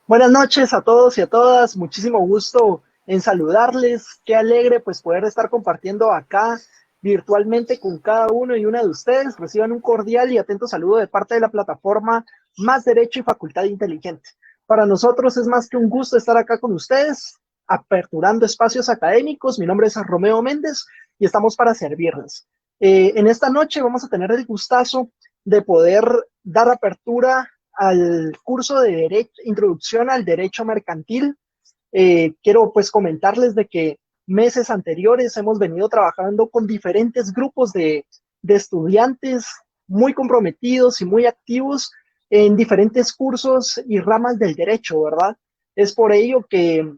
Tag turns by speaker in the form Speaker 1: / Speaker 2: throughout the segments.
Speaker 1: Buenas noches a todos y a todas, muchísimo gusto en saludarles, qué alegre pues poder estar compartiendo acá virtualmente con cada uno y una de ustedes. Reciban un cordial y atento saludo de parte de la plataforma Más Derecho y Facultad Inteligente. Para nosotros es más que un gusto estar acá con ustedes, aperturando espacios académicos. Mi nombre es Romeo Méndez y estamos para servirles. En esta noche vamos a tener el gustazo de poder dar apertura al curso de derecho, Introducción al Derecho Mercantil. Quiero pues comentarles de que meses anteriores hemos venido trabajando con diferentes grupos de estudiantes muy comprometidos y muy activos en diferentes cursos y ramas del derecho, ¿verdad? Es por ello que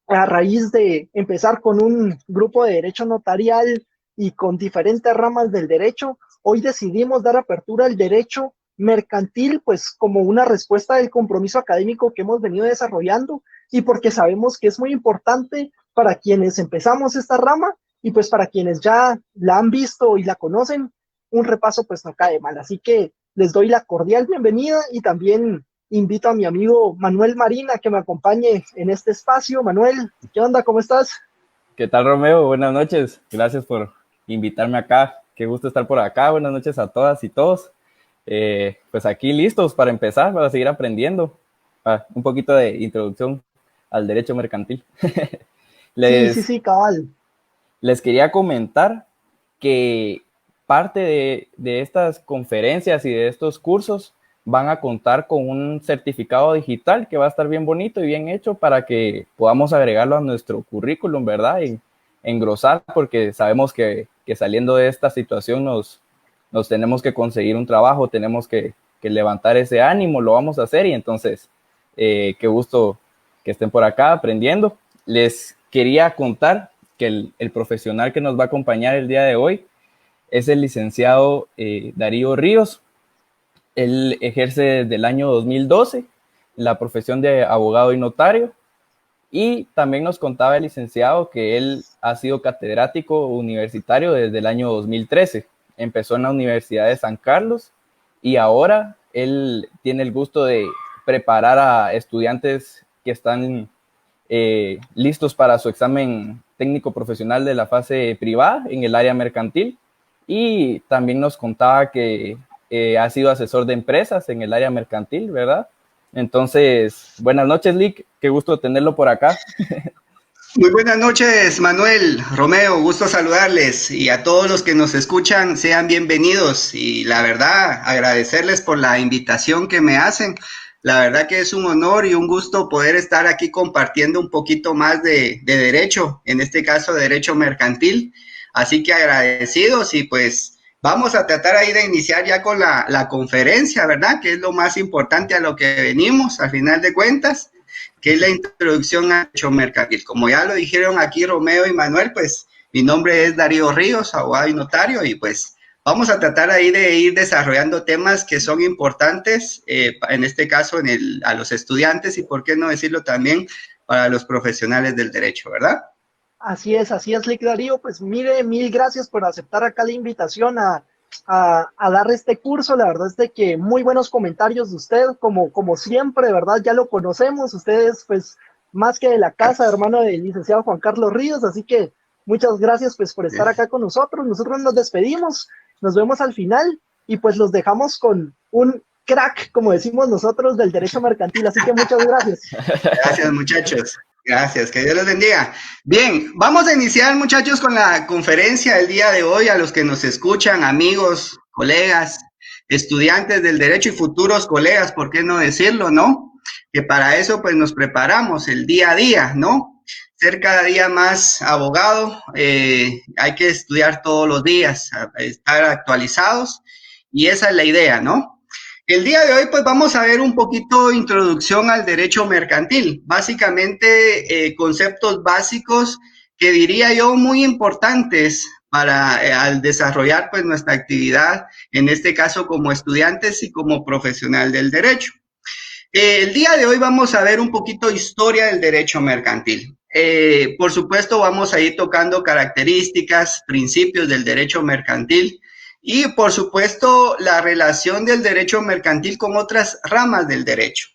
Speaker 1: a raíz de empezar con un grupo de derecho notarial y con diferentes ramas del derecho, hoy decidimos dar apertura al derecho mercantil, pues como una respuesta del compromiso académico que hemos venido desarrollando y porque sabemos que es muy importante para quienes empezamos esta rama y pues para quienes ya la han visto y la conocen, un repaso pues no cae mal. Así que les doy la cordial bienvenida y también invito a mi amigo Manuel Marina que me acompañe en este espacio. Manuel, ¿qué onda? ¿Cómo estás?
Speaker 2: ¿Qué tal, Romeo? Buenas noches. Gracias por invitarme acá. Qué gusto estar por acá. Buenas noches a todas y todos. Pues aquí listos para empezar, para seguir aprendiendo. Un poquito de introducción al derecho mercantil.
Speaker 1: Sí, sí,
Speaker 2: Les,
Speaker 1: sí, cabal.
Speaker 2: les quería comentar que parte de estas conferencias y de estos cursos van a contar con un certificado digital que va a estar bien bonito y bien hecho para que podamos agregarlo a nuestro currículum, ¿verdad? Y engrosar, porque sabemos que saliendo de esta situación nos tenemos que conseguir un trabajo, tenemos que levantar ese ánimo, lo vamos a hacer y entonces, qué gusto que estén por acá aprendiendo. Les quería contar que el profesional que nos va a acompañar el día de hoy es el licenciado Darío Ríos. Él ejerce desde el año 2012 la profesión de abogado y notario y también nos contaba el licenciado que él ha sido catedrático universitario desde el año 2013. Empezó en la Universidad de San Carlos y ahora él tiene el gusto de preparar a estudiantes que están listos para su examen técnico profesional de la fase privada en el área mercantil y también nos contaba que ha sido asesor de empresas en el área mercantil, ¿verdad? Entonces, buenas noches, Lick, qué gusto tenerlo por acá.
Speaker 3: Muy buenas noches, Manuel, Romeo, gusto saludarles y a todos los que nos escuchan, sean bienvenidos y la verdad, agradecerles por la invitación que me hacen. La verdad que es un honor y un gusto poder estar aquí compartiendo un poquito más de derecho, en este caso derecho mercantil. Así que agradecidos y pues vamos a tratar ahí de iniciar ya con la conferencia, ¿verdad? Que es lo más importante a lo que venimos, al final de cuentas, que es la introducción a derecho mercantil. Como ya lo dijeron aquí Romeo y Manuel, pues mi nombre es Darío Ríos, abogado y notario, y pues vamos a tratar ahí de ir desarrollando temas que son importantes, en este caso a los estudiantes y por qué no decirlo también para los profesionales del derecho, ¿verdad?
Speaker 1: Así es, Lick Darío. Pues mire, mil gracias por aceptar acá la invitación a dar este curso. La verdad es de que muy buenos comentarios de usted, como siempre, de verdad, ya lo conocemos. Ustedes, pues, más que de la casa, hermano del licenciado Juan Carlos Ríos. Así que muchas gracias, pues, por estar acá con nosotros. Nosotros nos despedimos, nos vemos al final y pues los dejamos con un crack, como decimos nosotros, del derecho mercantil. Así que muchas gracias.
Speaker 3: Gracias, muchachos. Gracias, que Dios les bendiga. Bien, vamos a iniciar, muchachos, con la conferencia del día de hoy. A los que nos escuchan, amigos, colegas, estudiantes del derecho y futuros colegas, ¿por qué no decirlo, no? Que para eso, pues, nos preparamos el día a día, ¿no? Ser cada día más abogado, hay que estudiar todos los días, estar actualizados, y esa es la idea, ¿no? El día de hoy, pues vamos a ver un poquito de introducción al derecho mercantil, básicamente conceptos básicos que diría yo muy importantes para al desarrollar pues nuestra actividad, en este caso como estudiantes y como profesional del derecho. El día de hoy vamos a ver un poquito historia del derecho mercantil. Por supuesto, vamos a ir tocando características, principios del derecho mercantil y, por supuesto, la relación del derecho mercantil con otras ramas del derecho.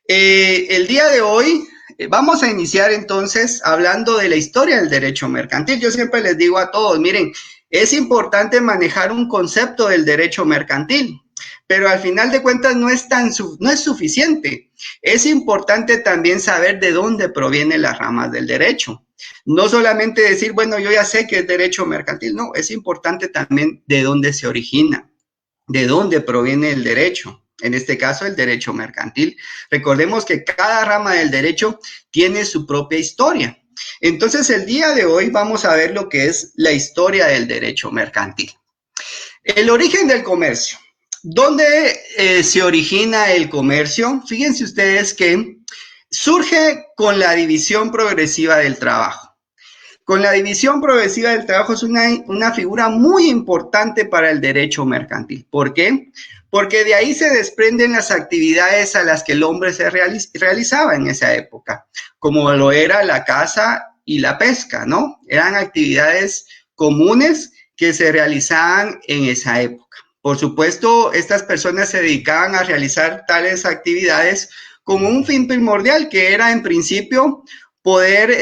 Speaker 3: El día de hoy vamos a iniciar entonces hablando de la historia del derecho mercantil. Yo siempre les digo a todos, miren, es importante manejar un concepto del derecho mercantil, pero al final de cuentas no es suficiente. Es importante también saber de dónde provienen las ramas del derecho. No solamente decir, bueno, yo ya sé que es derecho mercantil, no, es importante también de dónde se origina, de dónde proviene el derecho. En este caso, el derecho mercantil. Recordemos que cada rama del derecho tiene su propia historia. Entonces, el día de hoy vamos a ver lo que es la historia del derecho mercantil. El origen del comercio. ¿Dónde se origina el comercio? Fíjense ustedes que surge con la división progresiva del trabajo. Con la división progresiva del trabajo es una figura muy importante para el derecho mercantil. ¿Por qué? Porque de ahí se desprenden las actividades a las que el hombre se realizaba en esa época, como lo era la caza y la pesca, ¿no? Eran actividades comunes que se realizaban en esa época. Por supuesto, estas personas se dedicaban a realizar tales actividades con un fin primordial, que era en principio poder,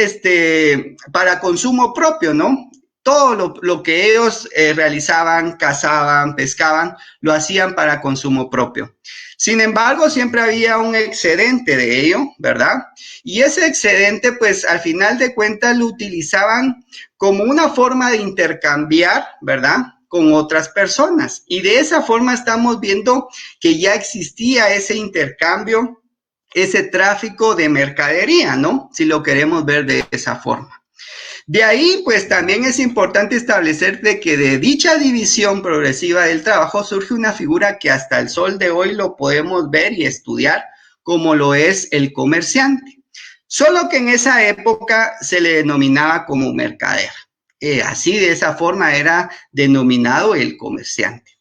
Speaker 3: para consumo propio, ¿no? Todo lo que ellos realizaban, cazaban, pescaban, lo hacían para consumo propio. Sin embargo, siempre había un excedente de ello, ¿verdad? Y ese excedente, pues, al final de cuentas, lo utilizaban como una forma de intercambiar, ¿verdad?, con otras personas. Y de esa forma estamos viendo que ya existía ese intercambio, ese tráfico de mercadería, ¿no? Si lo queremos ver de esa forma. De ahí, pues también es importante establecer de que de dicha división progresiva del trabajo surge una figura que hasta el sol de hoy lo podemos ver y estudiar, como lo es el comerciante. Solo que en esa época se le denominaba como mercader. Así, de esa forma era denominado el comerciante.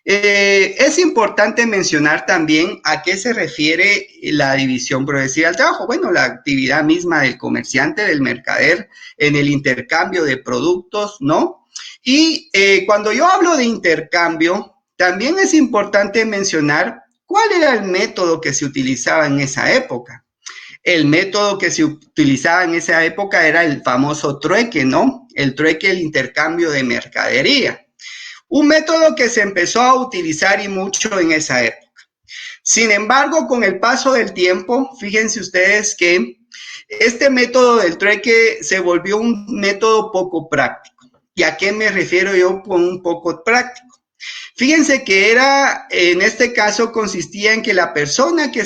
Speaker 3: Es importante mencionar también a qué se refiere la división progresiva del trabajo. Bueno, la actividad misma del comerciante, del mercader, en el intercambio de productos, ¿no? Y cuando yo hablo de intercambio, también es importante mencionar cuál era el método que se utilizaba en esa época. El método que se utilizaba en esa época era el famoso trueque, ¿no? El trueque, el intercambio de mercadería. Un método que se empezó a utilizar y mucho en esa época. Sin embargo, con el paso del tiempo, fíjense ustedes que este método del trueque se volvió un método poco práctico. ¿Y a qué me refiero yo con un poco práctico? Fíjense que en este caso consistía en que la persona que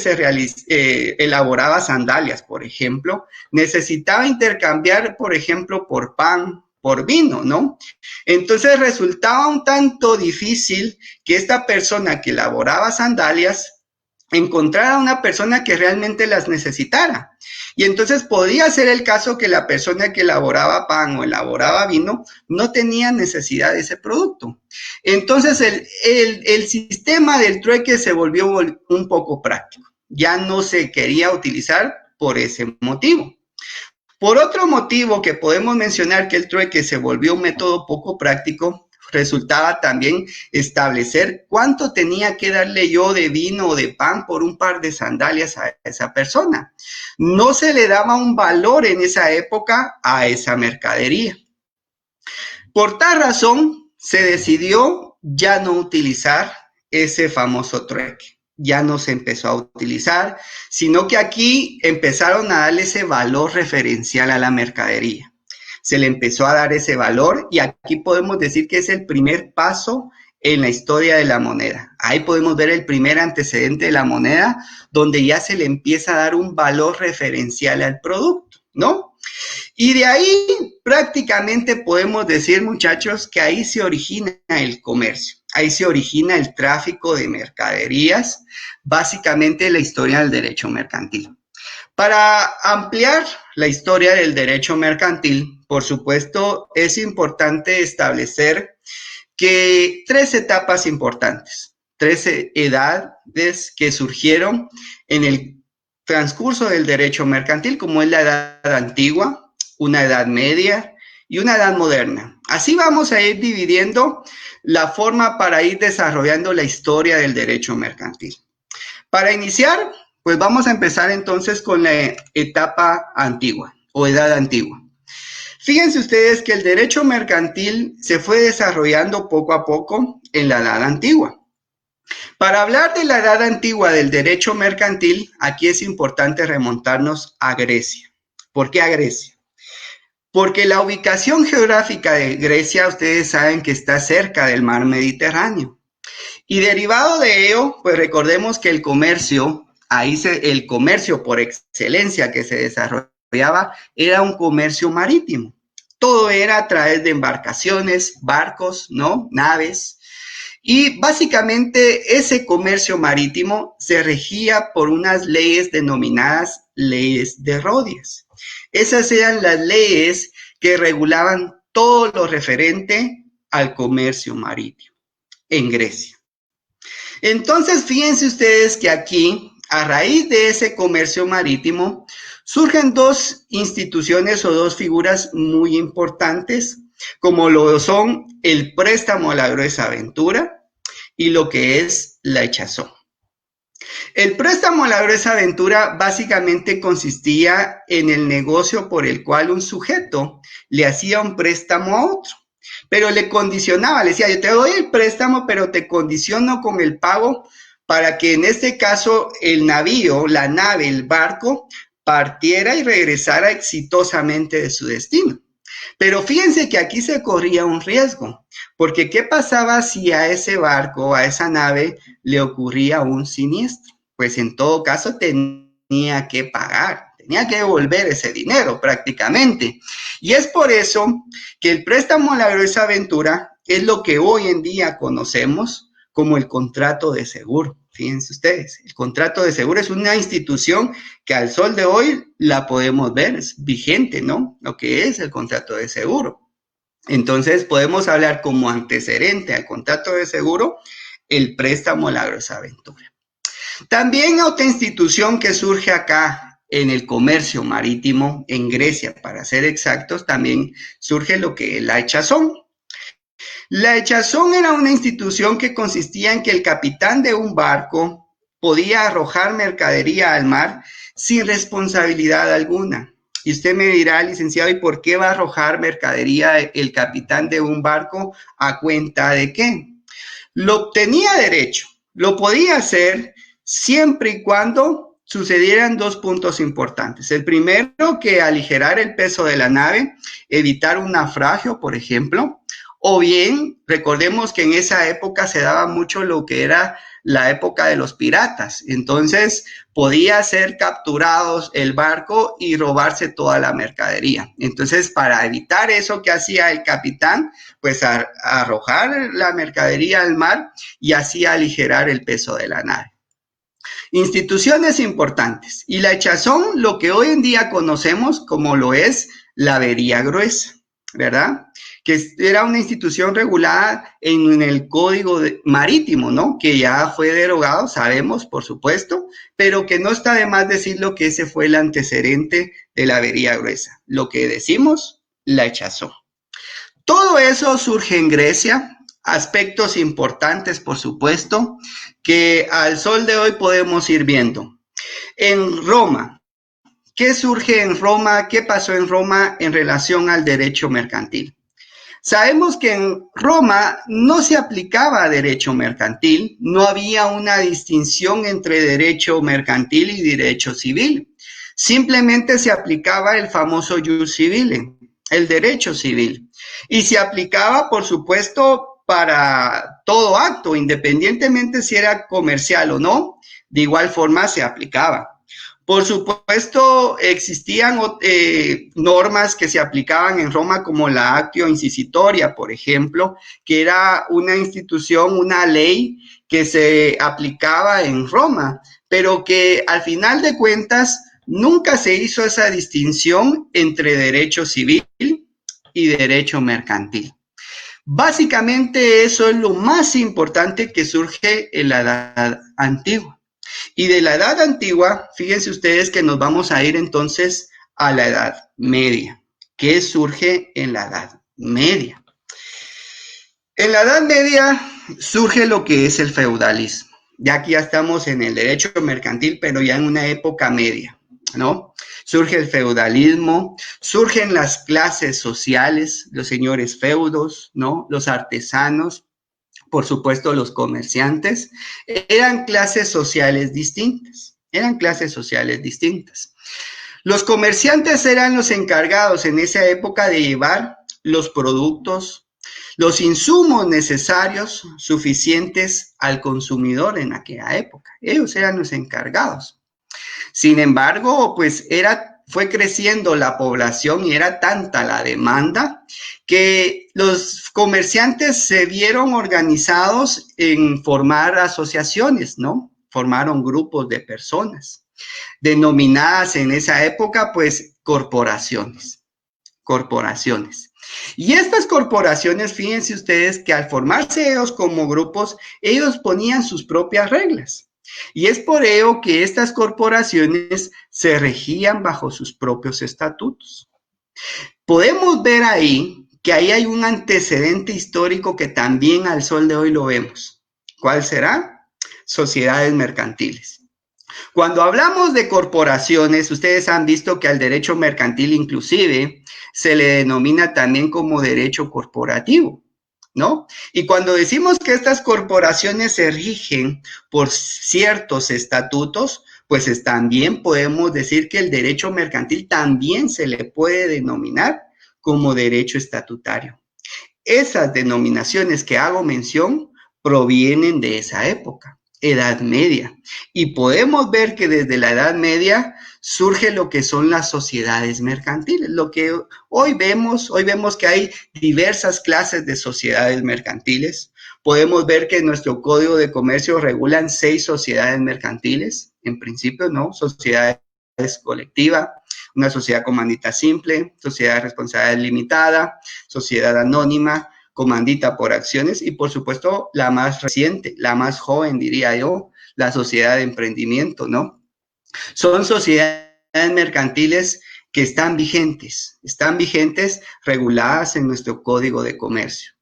Speaker 3: elaboraba sandalias, por ejemplo, necesitaba intercambiar, por ejemplo, por pan, por vino, ¿no? Entonces resultaba un tanto difícil que esta persona que elaboraba sandalias encontrara a una persona que realmente las necesitara. Y entonces podía ser el caso que la persona que elaboraba pan o elaboraba vino no tenía necesidad de ese producto. Entonces el sistema del trueque se volvió un poco práctico. Ya no se quería utilizar por ese motivo. Por otro motivo que podemos mencionar que el trueque se volvió un método poco práctico, resultaba también establecer cuánto tenía que darle yo de vino o de pan por un par de sandalias a esa persona. No se le daba un valor en esa época a esa mercadería. Por tal razón, se decidió ya no utilizar ese famoso trueque. Ya no se empezó a utilizar, sino que aquí empezaron a darle ese valor referencial a la mercadería. Se le empezó a dar ese valor y aquí podemos decir que es el primer paso en la historia de la moneda. Ahí podemos ver el primer antecedente de la moneda, donde ya se le empieza a dar un valor referencial al producto, ¿no? Y de ahí prácticamente podemos decir, muchachos, que ahí se origina el comercio. Ahí se origina el tráfico de mercaderías, básicamente la historia del derecho mercantil. Para ampliar la historia del derecho mercantil, por supuesto, es importante establecer que 3 etapas importantes, 3 edades que surgieron en el transcurso del derecho mercantil, como es la edad antigua, una edad media y una edad moderna. Así vamos a ir dividiendo la forma para ir desarrollando la historia del derecho mercantil. Para iniciar, Pues vamos a empezar entonces con la etapa antigua o edad antigua. Fíjense ustedes que el derecho mercantil se fue desarrollando poco a poco en la edad antigua. Para hablar de la edad antigua del derecho mercantil, aquí es importante remontarnos a Grecia. ¿Por qué a Grecia? Porque la ubicación geográfica de Grecia, ustedes saben que está cerca del mar Mediterráneo. Y derivado de ello, pues recordemos que el comercio por excelencia que se desarrollaba era un comercio marítimo. Todo era a través de embarcaciones, barcos, ¿no? Naves. Y básicamente ese comercio marítimo se regía por unas leyes denominadas leyes de Rodies. Esas eran las leyes que regulaban todo lo referente al comercio marítimo en Grecia. Entonces, fíjense ustedes que aquí, a raíz de ese comercio marítimo, surgen dos instituciones o dos figuras muy importantes, como lo son el préstamo a la gruesa ventura y lo que es la echazón. El préstamo a la gruesa ventura básicamente consistía en el negocio por el cual un sujeto le hacía un préstamo a otro, pero le condicionaba, le decía, yo te doy el préstamo, pero te condiciono con el pago para que en este caso el navío, la nave, el barco, partiera y regresara exitosamente de su destino. Pero fíjense que aquí se corría un riesgo, porque ¿qué pasaba si a ese barco, a esa nave, le ocurría un siniestro? Pues en todo caso tenía que pagar, tenía que devolver ese dinero prácticamente. Y es por eso que el préstamo a la gruesa ventura es lo que hoy en día conocemos como el contrato de seguro. Fíjense ustedes, el contrato de seguro es una institución que al sol de hoy la podemos ver, es vigente, ¿no? Lo que es el contrato de seguro. Entonces podemos hablar como antecedente al contrato de seguro el préstamo a la gruesa ventura. También otra institución que surge acá en el comercio marítimo, en Grecia, para ser exactos, también surge lo que es la echazón. La echazón era una institución que consistía en que el capitán de un barco podía arrojar mercadería al mar sin responsabilidad alguna. Y usted me dirá, licenciado, ¿y por qué va a arrojar mercadería el capitán de un barco? ¿A cuenta de qué? Lo tenía derecho, lo podía hacer siempre y cuando sucedieran dos puntos importantes. El primero, que aligerar el peso de la nave, evitar un naufragio, por ejemplo, o bien, recordemos que en esa época se daba mucho lo que era la época de los piratas. Entonces, podía ser capturados el barco y robarse toda la mercadería. Entonces, para evitar eso, ¿qué hacía el capitán? Pues arrojar la mercadería al mar y así aligerar el peso de la nave. Instituciones importantes. Y la echazón, lo que hoy en día conocemos como lo es la avería gruesa, ¿verdad? Que era una institución regulada en el Código Marítimo, ¿no? Que ya fue derogado, sabemos, por supuesto, pero que no está de más decirlo que ese fue el antecedente de la avería gruesa. Lo que decimos, la echazón. Todo eso surge en Grecia, aspectos importantes, por supuesto, que al sol de hoy podemos ir viendo. En Roma, ¿qué surge en Roma? ¿Qué pasó en Roma en relación al derecho mercantil? Sabemos que en Roma no se aplicaba derecho mercantil, no había una distinción entre derecho mercantil y derecho civil. Simplemente se aplicaba el famoso jus civile, el derecho civil. Y se aplicaba, por supuesto, para todo acto, independientemente si era comercial o no, de igual forma se aplicaba. Por supuesto, existían normas que se aplicaban en Roma como la actio incisitoria, por ejemplo, que era una institución, una ley que se aplicaba en Roma, pero que al final de cuentas nunca se hizo esa distinción entre derecho civil y derecho mercantil. Básicamente eso es lo más importante que surge en la Edad Antigua. Y de la Edad Antigua, fíjense ustedes que nos vamos a ir entonces a la Edad Media. ¿Qué surge en la Edad Media? En la Edad Media surge lo que es el feudalismo. Ya aquí ya estamos en el derecho mercantil, pero ya en una época media, ¿no? Surge el feudalismo, surgen las clases sociales, los señores feudos, ¿no? Los artesanos, por supuesto los comerciantes. Eran clases sociales distintas, eran clases sociales distintas. Los comerciantes eran los encargados en esa época de llevar los productos, los insumos necesarios suficientes al consumidor en aquella época. Ellos eran los encargados. Sin embargo, pues fue creciendo la población y era tanta la demanda que los comerciantes se vieron organizados en formar asociaciones, ¿no? Formaron grupos de personas, denominadas en esa época, pues, corporaciones. Y estas corporaciones, fíjense ustedes que al formarse ellos como grupos, ellos ponían sus propias reglas. Y es por ello que estas corporaciones se regían bajo sus propios estatutos. Podemos ver ahí que ahí hay un antecedente histórico que también al sol de hoy lo vemos. ¿Cuál será? Sociedades mercantiles. Cuando hablamos de corporaciones, ustedes han visto que al derecho mercantil inclusive se le denomina también como derecho corporativo, ¿no? Y cuando decimos que estas corporaciones se rigen por ciertos estatutos, pues también podemos decir que el derecho mercantil también se le puede denominar como derecho estatutario. Esas denominaciones que hago mención provienen de esa época, Edad Media. Y podemos ver que desde la Edad Media surge lo que son las sociedades mercantiles. Lo que hoy vemos que hay diversas clases de sociedades mercantiles. Podemos ver que en nuestro Código de Comercio regulan 6 sociedades mercantiles, en principio, ¿no? Sociedades colectiva, una sociedad comandita simple, sociedad de responsabilidad limitada, sociedad anónima, comandita por acciones y, por supuesto, la más reciente, la más joven, diría yo, la sociedad de emprendimiento, ¿no? Son sociedades mercantiles que están vigentes reguladas en nuestro Código de Comercio.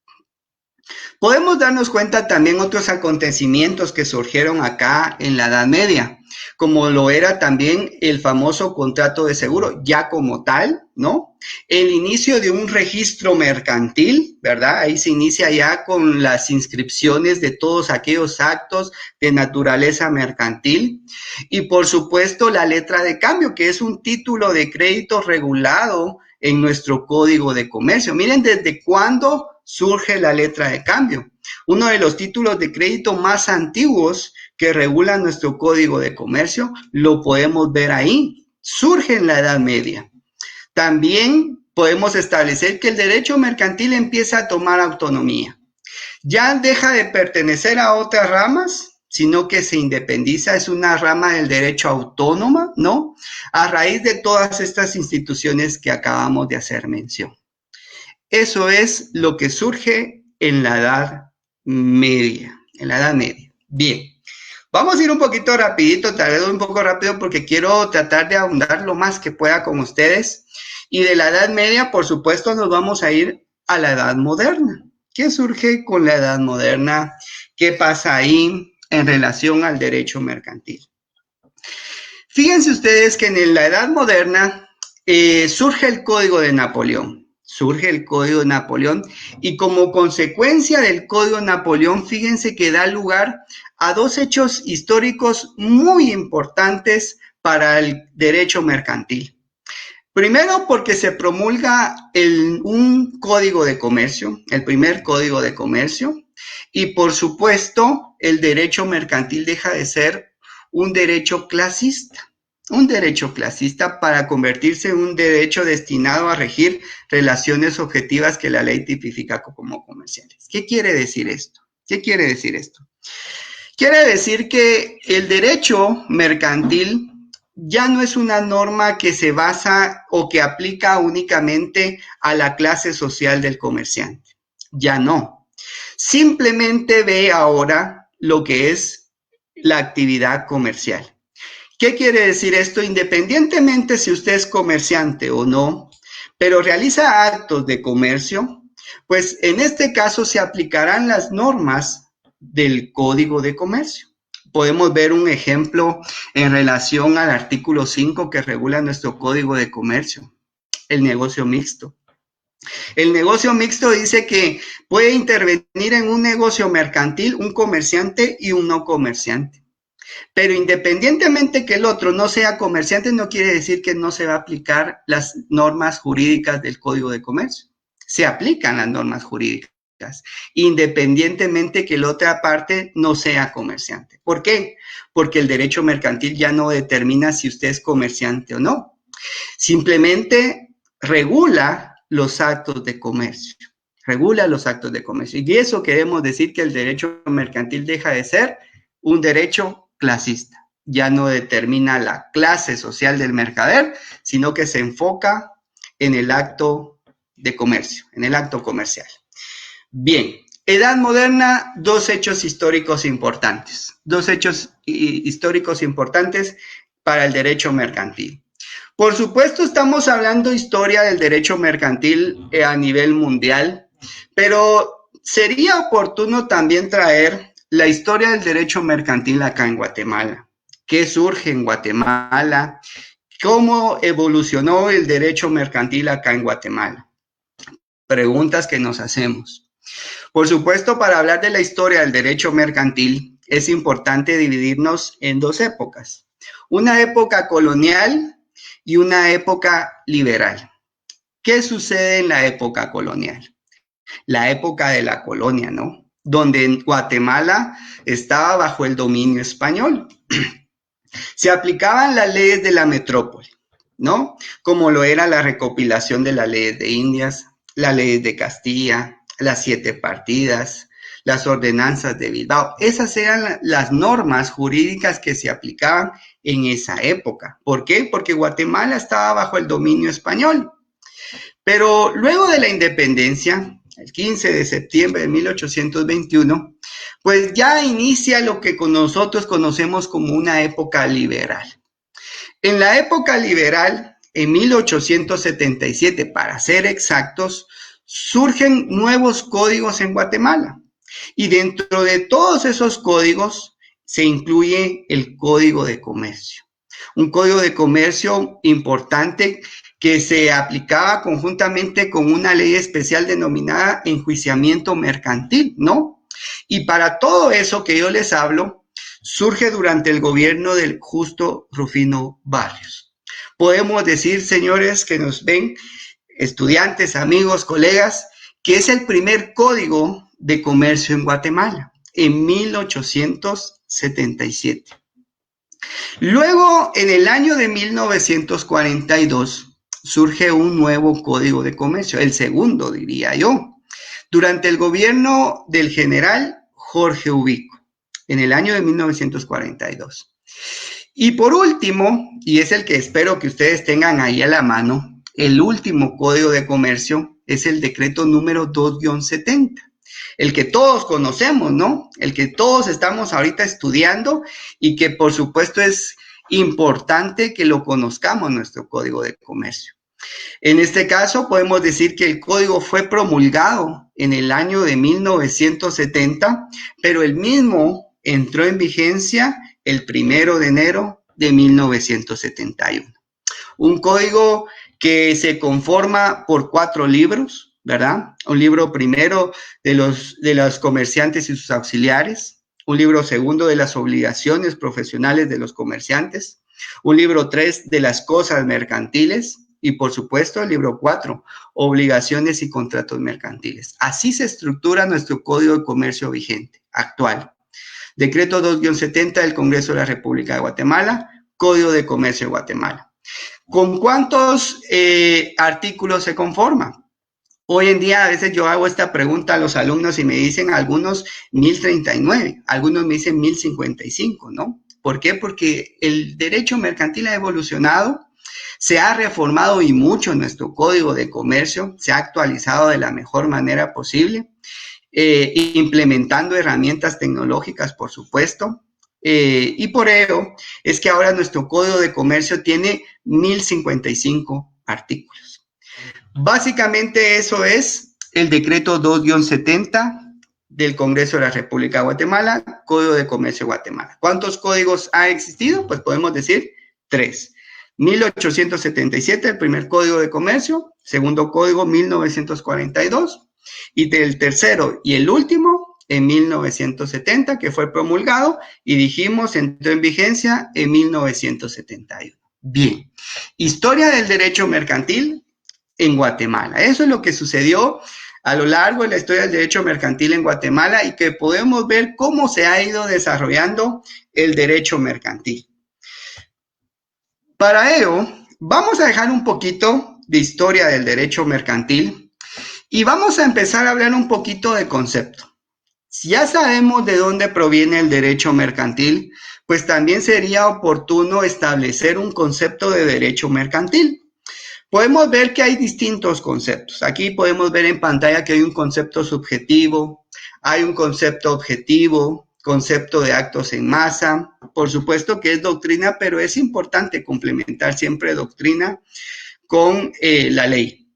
Speaker 3: Podemos darnos cuenta también otros acontecimientos que surgieron acá en la Edad Media, como lo era también el famoso contrato de seguro, ya como tal, ¿no? El inicio de un registro mercantil, ¿verdad? Ahí se inicia ya con las inscripciones de todos aquellos actos de naturaleza mercantil. Y por supuesto la letra de cambio, que es un título de crédito regulado en nuestro Código de Comercio. Miren desde cuándo surge la letra de cambio. Uno de los títulos de crédito más antiguos que regula nuestro Código de Comercio, lo podemos ver ahí. Surge en la Edad Media. También podemos establecer que el derecho mercantil empieza a tomar autonomía. Ya deja de pertenecer a otras ramas, sino que se independiza, es una rama del derecho autónoma, ¿no? A raíz de todas estas instituciones que acabamos de hacer mención. Eso es lo que surge en la Edad Media, Bien, vamos a ir un poquito rapidito, tal vez un poco rápido porque quiero tratar de ahondar lo más que pueda con ustedes. Y de la Edad Media, por supuesto, nos vamos a ir a la Edad Moderna. ¿Qué surge con la Edad Moderna? ¿Qué pasa ahí en relación al derecho mercantil? Fíjense ustedes que en la Edad Moderna surge el Código de Napoleón. Y como consecuencia del Código de Napoleón, fíjense que da lugar a 2 hechos históricos muy importantes para el derecho mercantil. Primero, porque se promulga un código de comercio, el primer código de comercio, y por supuesto, el derecho mercantil deja de ser un derecho clasista para convertirse en un derecho destinado a regir relaciones objetivas que la ley tipifica como comerciales. ¿Qué quiere decir esto? Quiere decir que el derecho mercantil ya no es una norma que se basa o que aplica únicamente a la clase social del comerciante. Ya no. Simplemente ve ahora lo que es la actividad comercial. ¿Qué quiere decir esto? Independientemente si usted es comerciante o no, pero realiza actos de comercio, pues en este caso se aplicarán las normas del Código de Comercio. podemos ver un ejemplo en relación al artículo 5 que regula nuestro Código de Comercio, el negocio mixto. El negocio mixto dice que puede intervenir en un negocio mercantil un comerciante y un no comerciante. Pero independientemente que el otro no sea comerciante, no quiere decir que no se va a aplicar las normas jurídicas del Código de Comercio. Se aplican las normas jurídicas, independientemente que la otra parte no sea comerciante. ¿Por qué? Porque el derecho mercantil ya no determina si usted es comerciante o no. Simplemente regula los actos de comercio. Regula los actos de comercio. Y eso queremos decir que el derecho mercantil deja de ser un derecho clasista. Ya no determina la clase social del mercader, sino que se enfoca en el acto de comercio, en el acto comercial. Bien, Edad Moderna, dos hechos históricos importantes. Dos hechos históricos importantes para el derecho mercantil. Por supuesto, estamos hablando historia del derecho mercantil a nivel mundial, pero sería oportuno también traer la historia del derecho mercantil acá en Guatemala. ¿Qué surge en Guatemala? ¿Cómo evolucionó el derecho mercantil acá en Guatemala? Preguntas que nos hacemos. Por supuesto, para hablar de la historia del derecho mercantil, es importante dividirnos en dos épocas. Una época colonial y una época liberal. ¿Qué sucede en la época colonial? La época de la colonia, ¿no? Donde Guatemala estaba bajo el dominio español. Se aplicaban las leyes de la metrópoli, ¿no? Como lo era la recopilación de las leyes de Indias, las leyes de Castilla, las 7 partidas, las ordenanzas de Bilbao. Esas eran las normas jurídicas que se aplicaban en esa época. ¿Por qué? Porque Guatemala estaba bajo el dominio español. Pero luego de la independencia, el 15 de septiembre de 1821, pues ya inicia lo que nosotros conocemos como una época liberal. En la época liberal, en 1877, para ser exactos, surgen nuevos códigos en Guatemala. Y dentro de todos esos códigos se incluye el Código de Comercio. Un código de comercio importante que se aplicaba conjuntamente con una ley especial denominada enjuiciamiento mercantil, ¿no? Y para todo eso que yo les hablo, surge durante el gobierno del Justo Rufino Barrios. Podemos decir, señores que nos ven, estudiantes, amigos, colegas, que es el primer código de comercio en Guatemala, en 1877. Luego, en el año de 1942, surge un nuevo código de comercio, el segundo, diría yo, durante el gobierno del general Jorge Ubico, en el año de 1942. Y por último, y es el que espero que ustedes tengan ahí a la mano, el último código de comercio es el decreto número 2-70. El que todos conocemos, ¿no? El que todos estamos ahorita estudiando y que por supuesto es importante que lo conozcamos, nuestro Código de Comercio. En este caso podemos decir que el código fue promulgado en el año de 1970, pero el mismo entró en vigencia el 1 de enero de 1971. Un código que se conforma por 4 libros, ¿verdad? Un libro primero de los comerciantes y sus auxiliares, un libro segundo de las obligaciones profesionales de los comerciantes, un libro 3 de las cosas mercantiles y por supuesto el libro 4, obligaciones y contratos mercantiles. Así se estructura nuestro Código de Comercio vigente, actual. Decreto 2-70 del Congreso de la República de Guatemala, Código de Comercio de Guatemala. ¿Con cuántos artículos se conforma? Hoy en día a veces yo hago esta pregunta a los alumnos y me dicen algunos 1039, algunos me dicen 1055, ¿no? ¿Por qué? Porque el derecho mercantil ha evolucionado, se ha reformado y mucho nuestro Código de Comercio, se ha actualizado de la mejor manera posible, implementando herramientas tecnológicas, por supuesto, y por ello es que ahora nuestro Código de Comercio tiene 1055 artículos. Básicamente eso es el decreto 2-70 del Congreso de la República de Guatemala, Código de Comercio de Guatemala. ¿Cuántos códigos ha existido? Pues podemos decir 3. 1877, el primer Código de Comercio, segundo Código 1942, y del tercero y el último en 1970, que fue promulgado, y dijimos entró en vigencia en 1971. Bien, historia del derecho mercantil en Guatemala. Eso es lo que sucedió a lo largo de la historia del derecho mercantil en Guatemala y que podemos ver cómo se ha ido desarrollando el derecho mercantil. Para ello, vamos a dejar un poquito de historia del derecho mercantil y vamos a empezar a hablar un poquito de concepto. Si ya sabemos de dónde proviene el derecho mercantil, pues también sería oportuno establecer un concepto de derecho mercantil. Podemos ver que hay distintos conceptos. Aquí podemos ver en pantalla que hay un concepto subjetivo, hay un concepto objetivo, concepto de actos en masa. Por supuesto que es doctrina, pero es importante complementar siempre doctrina con la ley.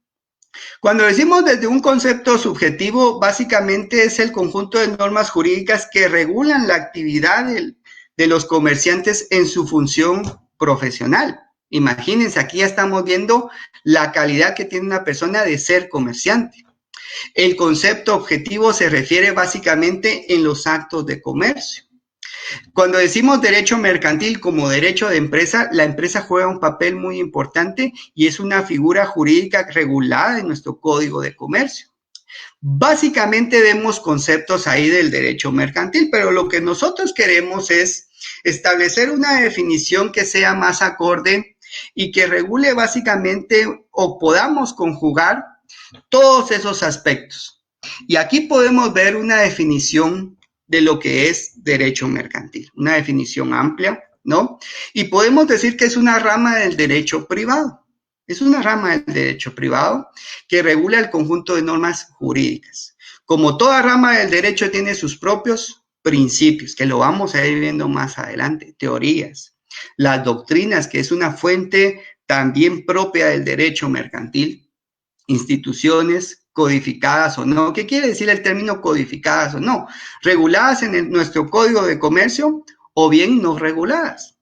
Speaker 3: Cuando decimos desde un concepto subjetivo, básicamente es el conjunto de normas jurídicas que regulan la actividad de los comerciantes en su función profesional. Imagínense, aquí ya estamos viendo la calidad que tiene una persona de ser comerciante. El concepto objetivo se refiere básicamente en los actos de comercio. Cuando decimos derecho mercantil como derecho de empresa, la empresa juega un papel muy importante y es una figura jurídica regulada en nuestro Código de Comercio. Básicamente vemos conceptos ahí del derecho mercantil, pero lo que nosotros queremos es establecer una definición que sea más acorde y que regule básicamente o podamos conjugar todos esos aspectos. Y aquí podemos ver una definición de lo que es derecho mercantil, una definición amplia, ¿no? Y podemos decir que es una rama del derecho privado. Es una rama del derecho privado que regula el conjunto de normas jurídicas. Como toda rama del derecho tiene sus propios principios, que lo vamos a ir viendo más adelante, teorías, las doctrinas, que es una fuente también propia del derecho mercantil, instituciones codificadas o no. ¿Qué quiere decir el término codificadas o no? Reguladas en nuestro Código de Comercio o bien no reguladas.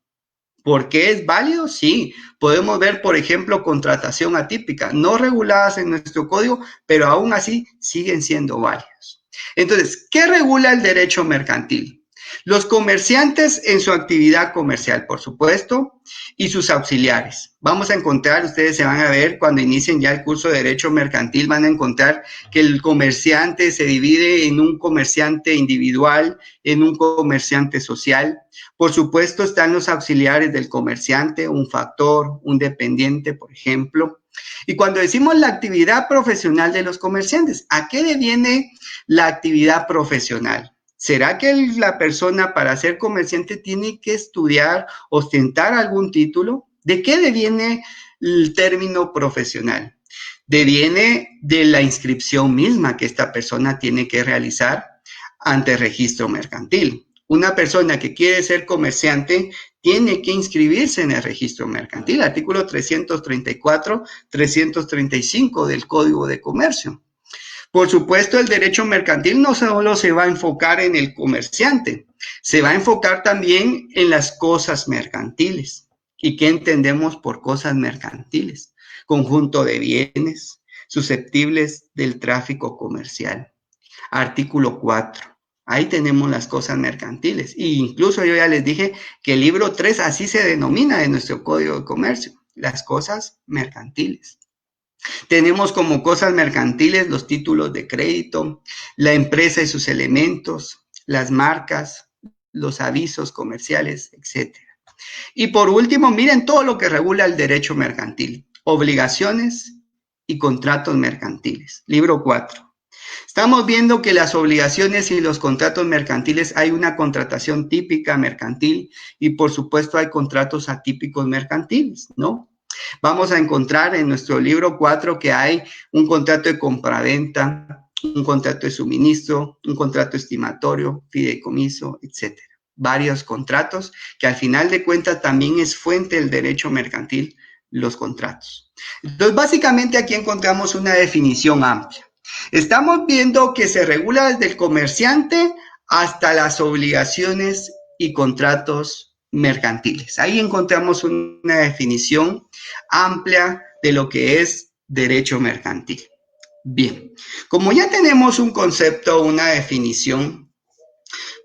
Speaker 3: ¿Por qué es válido? Sí. Podemos ver, por ejemplo, contratación atípica, no reguladas en nuestro código, pero aún así siguen siendo válidas. Entonces, ¿qué regula el derecho mercantil? Los comerciantes en su actividad comercial, por supuesto, y sus auxiliares. Vamos a encontrar, ustedes se van a ver cuando inicien ya el curso de Derecho Mercantil, van a encontrar que el comerciante se divide en un comerciante individual, en un comerciante social. Por supuesto, están los auxiliares del comerciante, un factor, un dependiente, por ejemplo. Y cuando decimos la actividad profesional de los comerciantes, ¿a qué deviene la actividad profesional? ¿Será que la persona para ser comerciante tiene que estudiar, ostentar algún título? ¿De qué deviene el término profesional? Deviene de la inscripción misma que esta persona tiene que realizar ante el registro mercantil. Una persona que quiere ser comerciante tiene que inscribirse en el registro mercantil, artículo 334, 335 del Código de Comercio. Por supuesto, el derecho mercantil no solo se va a enfocar en el comerciante, se va a enfocar también en las cosas mercantiles. ¿Y qué entendemos por cosas mercantiles? Conjunto de bienes susceptibles del tráfico comercial. Artículo 4. Ahí tenemos las cosas mercantiles. E incluso yo ya les dije que el libro 3 así se denomina en nuestro Código de Comercio, las cosas mercantiles. Tenemos como cosas mercantiles los títulos de crédito, la empresa y sus elementos, las marcas, los avisos comerciales, etc. Y por último, miren todo lo que regula el derecho mercantil, obligaciones y contratos mercantiles. Libro 4. Estamos viendo que las obligaciones y los contratos mercantiles hay una contratación típica mercantil y por supuesto hay contratos atípicos mercantiles, ¿no? Vamos a encontrar en nuestro libro 4 que hay un contrato de compraventa, un contrato de suministro, un contrato estimatorio, fideicomiso, etc. Varios contratos que al final de cuentas también es fuente del derecho mercantil, los contratos. Entonces, básicamente aquí encontramos una definición amplia. Estamos viendo que se regula desde el comerciante hasta las obligaciones y contratos mercantiles. Ahí encontramos una definición amplia de lo que es derecho mercantil. Bien, como ya tenemos un concepto, una definición,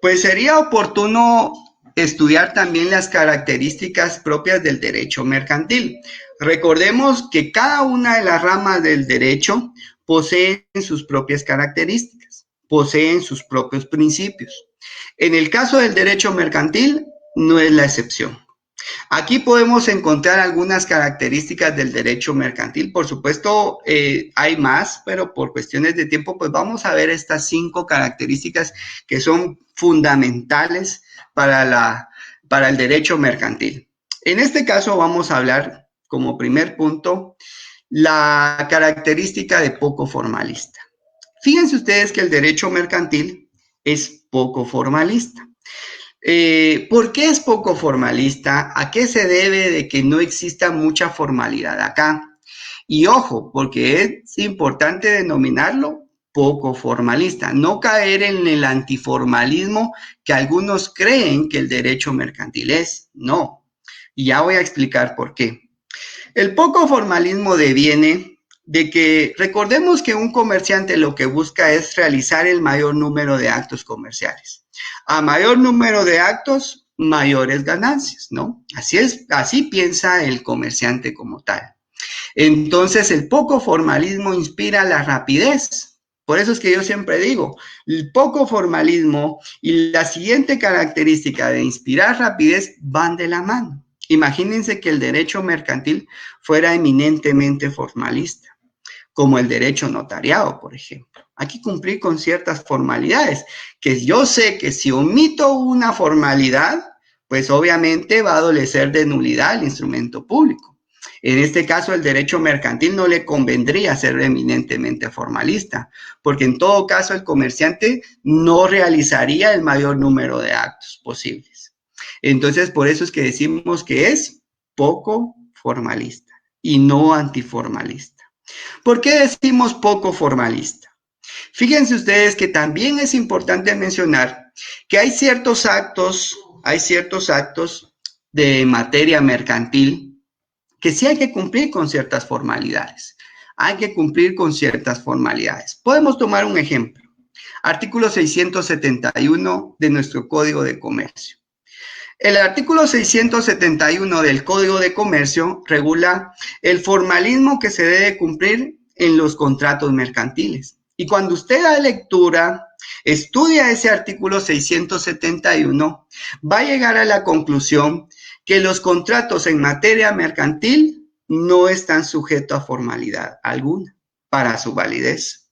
Speaker 3: pues sería oportuno estudiar también las características propias del derecho mercantil. Recordemos que cada una de las ramas del derecho poseen sus propias características, poseen sus propios principios. En el caso del derecho mercantil, no es la excepción. Aquí podemos encontrar algunas características del derecho mercantil. Por supuesto, hay más, pero por cuestiones de tiempo, pues vamos a ver estas 5 características que son fundamentales para el derecho mercantil. En este caso vamos a hablar, como primer punto, la característica de poco formalista. Fíjense ustedes que el derecho mercantil es poco formalista. ¿Por qué es poco formalista? ¿A qué se debe de que no exista mucha formalidad acá? Y ojo, porque es importante denominarlo poco formalista, no caer en el antiformalismo que algunos creen que el derecho mercantil es. No, y ya voy a explicar por qué. El poco formalismo deviene de que recordemos que un comerciante lo que busca es realizar el mayor número de actos comerciales. A mayor número de actos, mayores ganancias, ¿no? Así es, así piensa el comerciante como tal. Entonces, el poco formalismo inspira la rapidez. Por eso es que yo siempre digo, el poco formalismo y la siguiente característica de inspirar rapidez van de la mano. Imagínense que el derecho mercantil fuera eminentemente formalista, como el derecho notariado, por ejemplo. Hay que cumplir con ciertas formalidades, que yo sé que si omito una formalidad, pues obviamente va a adolecer de nulidad el instrumento público. En este caso, el derecho mercantil no le convendría ser eminentemente formalista, porque en todo caso el comerciante no realizaría el mayor número de actos posibles. Entonces, por eso es que decimos que es poco formalista y no antiformalista. ¿Por qué decimos poco formalista? Fíjense ustedes que también es importante mencionar que hay ciertos actos de materia mercantil que sí hay que cumplir con ciertas formalidades. Hay que cumplir con ciertas formalidades. Podemos tomar un ejemplo. Artículo 671 de nuestro Código de Comercio. El artículo 671 del Código de Comercio regula el formalismo que se debe cumplir en los contratos mercantiles. Y cuando usted da lectura, estudia ese artículo 671, va a llegar a la conclusión que los contratos en materia mercantil no están sujetos a formalidad alguna para su validez.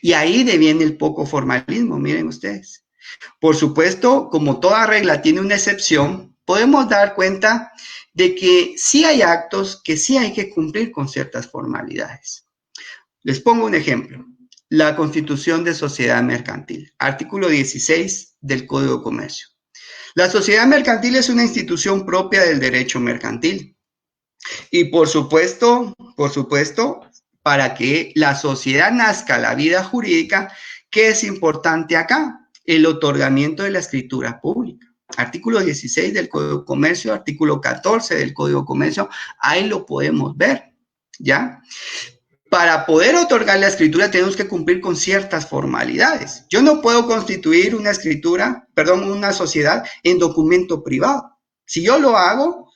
Speaker 3: Y ahí deviene el poco formalismo, miren ustedes. Por supuesto, como toda regla tiene una excepción, podemos dar cuenta de que sí hay actos que sí hay que cumplir con ciertas formalidades. Les pongo un ejemplo. La Constitución de Sociedad Mercantil, artículo 16 del Código de Comercio. La sociedad mercantil es una institución propia del derecho mercantil. Y por supuesto, para que la sociedad nazca la vida jurídica, ¿qué es importante acá? El otorgamiento de la escritura pública. Artículo 16 del Código de Comercio, artículo 14 del Código de Comercio, ahí lo podemos ver, ¿ya? Para poder otorgar la escritura tenemos que cumplir con ciertas formalidades. Yo no puedo constituir una sociedad en documento privado. Si yo lo hago,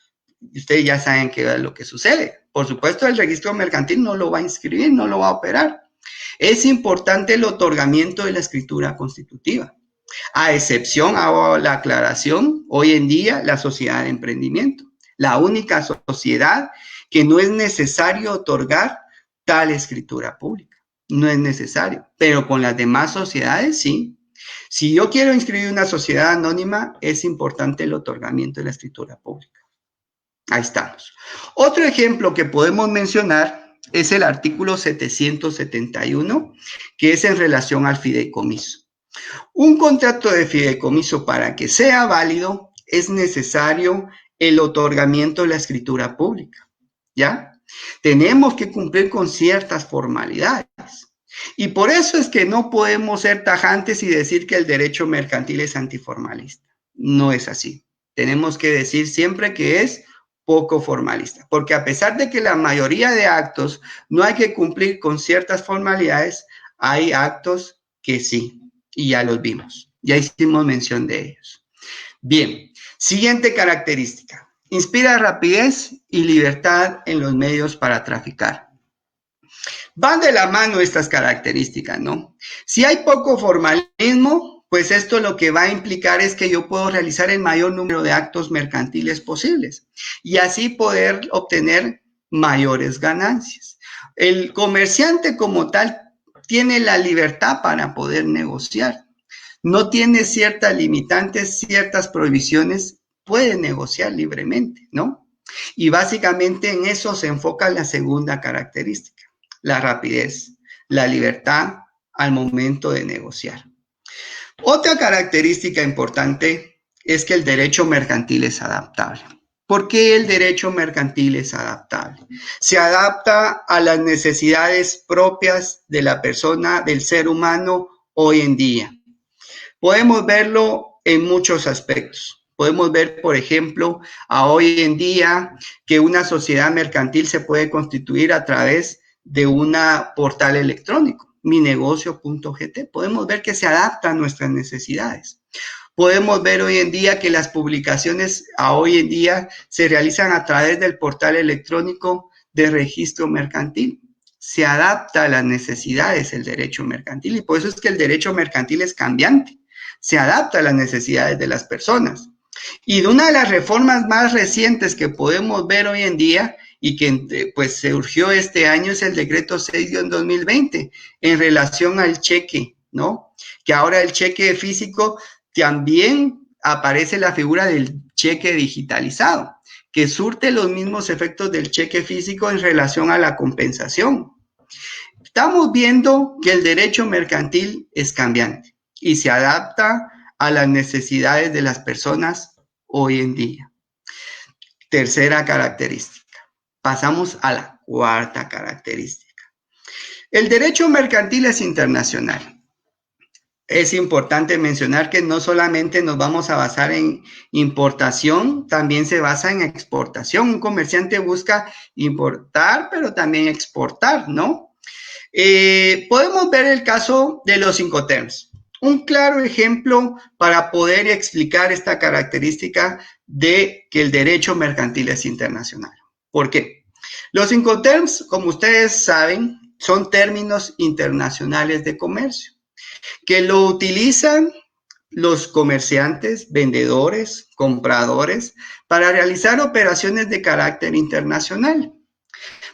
Speaker 3: ustedes ya saben qué es lo que sucede. Por supuesto, el registro mercantil no lo va a inscribir, no lo va a operar. Es importante el otorgamiento de la escritura constitutiva. A excepción, hago la aclaración, hoy en día la sociedad de emprendimiento. La única sociedad que no es necesario otorgar tal escritura pública. No es necesario, pero con las demás sociedades sí. Si yo quiero inscribir una sociedad anónima, es importante el otorgamiento de la escritura pública. Ahí estamos. Otro ejemplo que podemos mencionar es el artículo 771, que es en relación al fideicomiso. Un contrato de fideicomiso, para que sea válido, es necesario el otorgamiento de la escritura pública, ¿ya? Tenemos que cumplir con ciertas formalidades. Y por eso es que no podemos ser tajantes y decir que el derecho mercantil es antiformalista. No es así. Tenemos que decir siempre que es poco formalista, porque a pesar de que la mayoría de actos no hay que cumplir con ciertas formalidades, hay actos que sí, y ya los vimos, ya hicimos mención de ellos. Bien, siguiente característica. Inspira rapidez y libertad en los medios para traficar. Van de la mano estas características, ¿no? Si hay poco formalismo, pues esto lo que va a implicar es que yo puedo realizar el mayor número de actos mercantiles posibles y así poder obtener mayores ganancias. El comerciante como tal tiene la libertad para poder negociar. No tiene ciertas limitantes, ciertas prohibiciones, puede negociar libremente, ¿no? Y básicamente en eso se enfoca la segunda característica, la rapidez, la libertad al momento de negociar. Otra característica importante es que el derecho mercantil es adaptable. ¿Por qué el derecho mercantil es adaptable? Se adapta a las necesidades propias de la persona, del ser humano hoy en día. Podemos verlo en muchos aspectos. Podemos ver, por ejemplo, a hoy en día que una sociedad mercantil se puede constituir a través de un portal electrónico, minegocio.gt. Podemos ver que se adapta a nuestras necesidades. Podemos ver hoy en día que las publicaciones hoy en día se realizan a través del portal electrónico de registro mercantil. Se adapta a las necesidades el derecho mercantil y por eso es que el derecho mercantil es cambiante. Se adapta a las necesidades de las personas. Y de una de las reformas más recientes que podemos ver hoy en día y que pues surgió este año es el decreto 6/2020 en relación al cheque, ¿no? Que ahora el cheque físico también aparece la figura del cheque digitalizado, que surte los mismos efectos del cheque físico en relación a la compensación. Estamos viendo que el derecho mercantil es cambiante y se adapta a las necesidades de las personas hoy en día. Tercera característica. Pasamos a la cuarta característica. El derecho mercantil es internacional. Es importante mencionar que no solamente nos vamos a basar en importación, también se basa en exportación. Un comerciante busca importar, pero también exportar, ¿no? Podemos ver el caso de los Incoterms. Un claro ejemplo para poder explicar esta característica de que el derecho mercantil es internacional. ¿Por qué? Los Incoterms, como ustedes saben, son términos internacionales de comercio que lo utilizan los comerciantes, vendedores, compradores, para realizar operaciones de carácter internacional.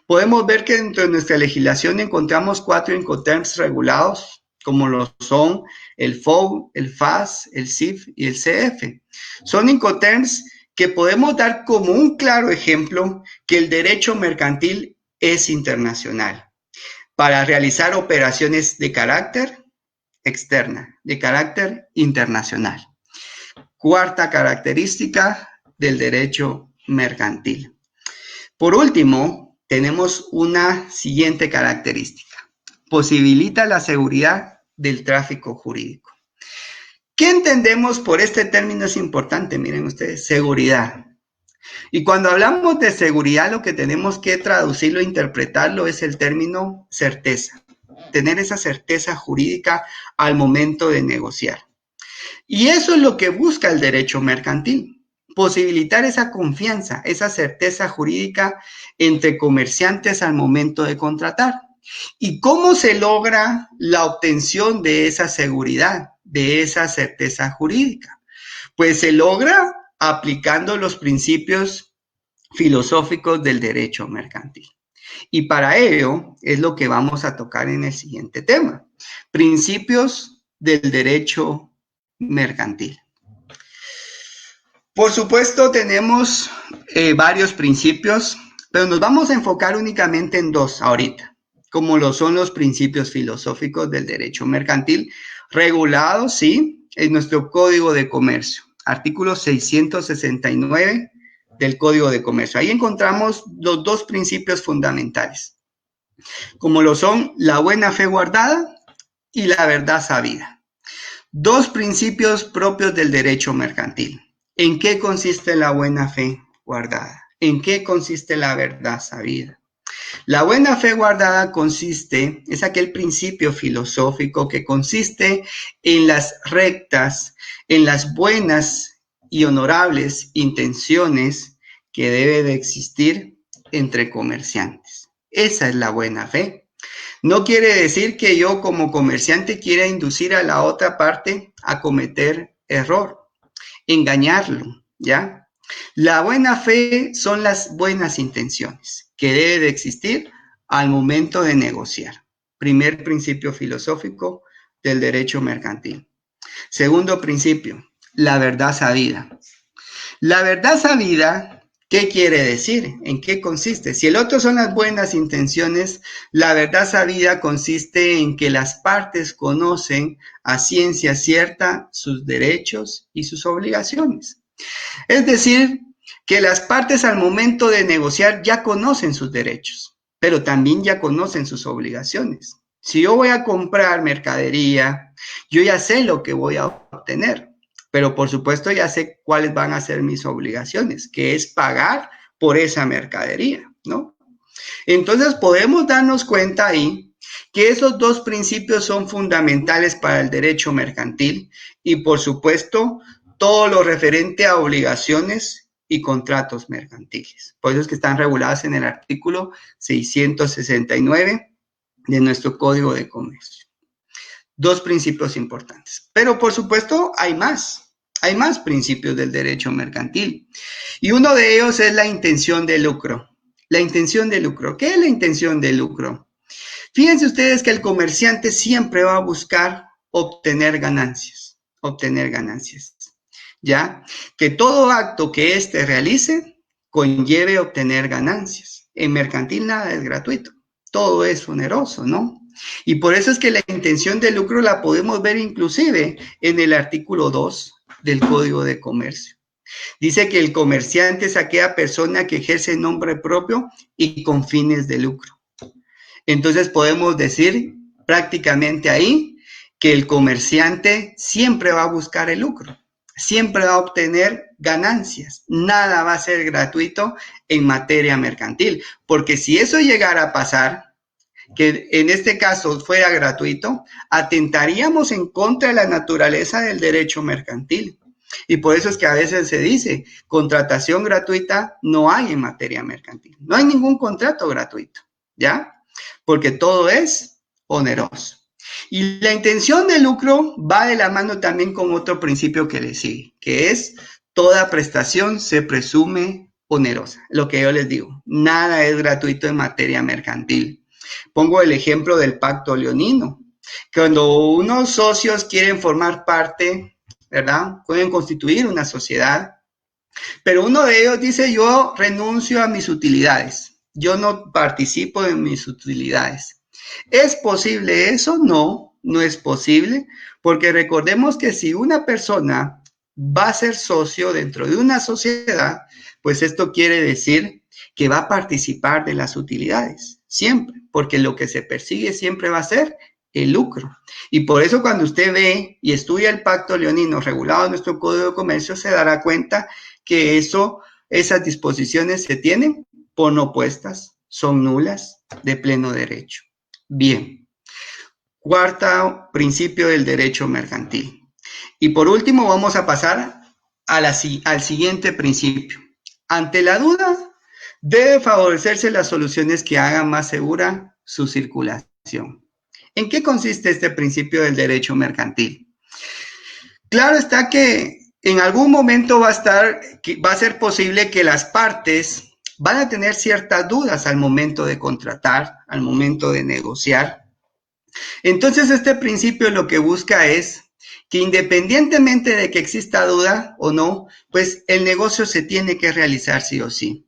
Speaker 3: Podemos ver que dentro de nuestra legislación encontramos 4 Incoterms regulados, como lo son el FOB, el FAS, el CIF y el CF. Son Incoterms que podemos dar como un claro ejemplo que el derecho mercantil es internacional para realizar operaciones de carácter externa, de carácter internacional. Cuarta característica del derecho mercantil. Por último, tenemos una siguiente característica. Posibilita la seguridad del tráfico jurídico. ¿Qué entendemos por este término? Es importante, miren ustedes, seguridad. Y cuando hablamos de seguridad, lo que tenemos que traducirlo e interpretarlo es el término certeza. Tener esa certeza jurídica al momento de negociar. Y eso es lo que busca el derecho mercantil, posibilitar esa confianza, esa certeza jurídica entre comerciantes al momento de contratar. ¿Y cómo se logra la obtención de esa seguridad, de esa certeza jurídica? Pues se logra aplicando los principios filosóficos del derecho mercantil. Y para ello es lo que vamos a tocar en el siguiente tema. Principios del derecho mercantil. Por supuesto, tenemos varios principios, pero nos vamos a enfocar únicamente en 2 ahorita, como lo son los principios filosóficos del derecho mercantil, regulados, sí, en nuestro Código de Comercio, artículo 669 del Código de Comercio. Ahí encontramos los 2 principios fundamentales. como lo son la buena fe guardada y la verdad sabida. Dos principios propios del derecho mercantil. ¿En qué consiste la buena fe guardada? ¿En qué consiste la verdad sabida? La buena fe guardada es aquel principio filosófico que consiste en las rectas, en las buenas y honorables intenciones que debe de existir entre comerciantes. Esa es la buena fe. No quiere decir que yo como comerciante quiera inducir a la otra parte a cometer error, engañarlo, ¿ya? La buena fe son las buenas intenciones que debe de existir al momento de negociar. Primer principio filosófico del derecho mercantil. Segundo principio, la verdad sabida. La verdad sabida, ¿qué quiere decir? ¿En qué consiste? Si el otro son las buenas intenciones, la verdad sabida consiste en que las partes conocen a ciencia cierta sus derechos y sus obligaciones. Es decir, que las partes al momento de negociar ya conocen sus derechos, pero también ya conocen sus obligaciones. Si yo voy a comprar mercadería, yo ya sé lo que voy a obtener, pero por supuesto ya sé cuáles van a ser mis obligaciones, que es pagar por esa mercadería, ¿no? Entonces podemos darnos cuenta ahí que esos dos principios son fundamentales para el derecho mercantil y por supuesto todo lo referente a obligaciones y contratos mercantiles. Por eso es que están reguladas en el artículo 669 de nuestro Código de Comercio. Dos principios importantes. Pero por supuesto hay más principios del derecho mercantil. Y uno de ellos es la intención de lucro. La intención de lucro. ¿Qué es la intención de lucro? Fíjense ustedes que el comerciante siempre va a buscar obtener ganancias. ¿Ya? Que todo acto que éste realice conlleve obtener ganancias. En mercantil nada es gratuito. Todo es oneroso, ¿no? Y por eso es que la intención de lucro la podemos ver inclusive en el artículo 2 del Código de Comercio. Dice que el comerciante es aquella persona que ejerce en nombre propio y con fines de lucro. Entonces podemos decir prácticamente ahí que el comerciante siempre va a buscar el lucro, siempre va a obtener ganancias, nada va a ser gratuito en materia mercantil, porque si eso llegara a pasar, que en este caso fuera gratuito, atentaríamos en contra de la naturaleza del derecho mercantil. Y por eso es que a veces se dice, contratación gratuita no hay en materia mercantil. No hay ningún contrato gratuito, ¿ya? Porque todo es oneroso. Y la intención de lucro va de la mano también con otro principio que le sigue, que es toda prestación se presume onerosa. Lo que yo les digo, nada es gratuito en materia mercantil. Pongo el ejemplo del pacto leonino. Cuando unos socios quieren formar parte, ¿verdad? Pueden constituir una sociedad, pero uno de ellos dice, yo renuncio a mis utilidades, yo no participo en mis utilidades. ¿Es posible eso? No, no es posible, porque recordemos que si una persona va a ser socio dentro de una sociedad, pues esto quiere decir que va a participar de las utilidades, siempre, porque lo que se persigue siempre va a ser el lucro. Y por eso cuando usted ve y estudia el pacto leonino regulado en nuestro Código de Comercio, se dará cuenta que esas disposiciones se tienen por no puestas, son nulas de pleno derecho. Bien, cuarto principio del derecho mercantil. Y por último vamos a pasar al siguiente principio. Ante la duda, debe favorecerse las soluciones que hagan más segura su circulación. ¿En qué consiste este principio del derecho mercantil? Claro está que en algún momento va a ser posible que las partes van a tener ciertas dudas al momento de contratar, al momento de negociar. Entonces, este principio lo que busca es que independientemente de que exista duda o no, pues el negocio se tiene que realizar sí o sí.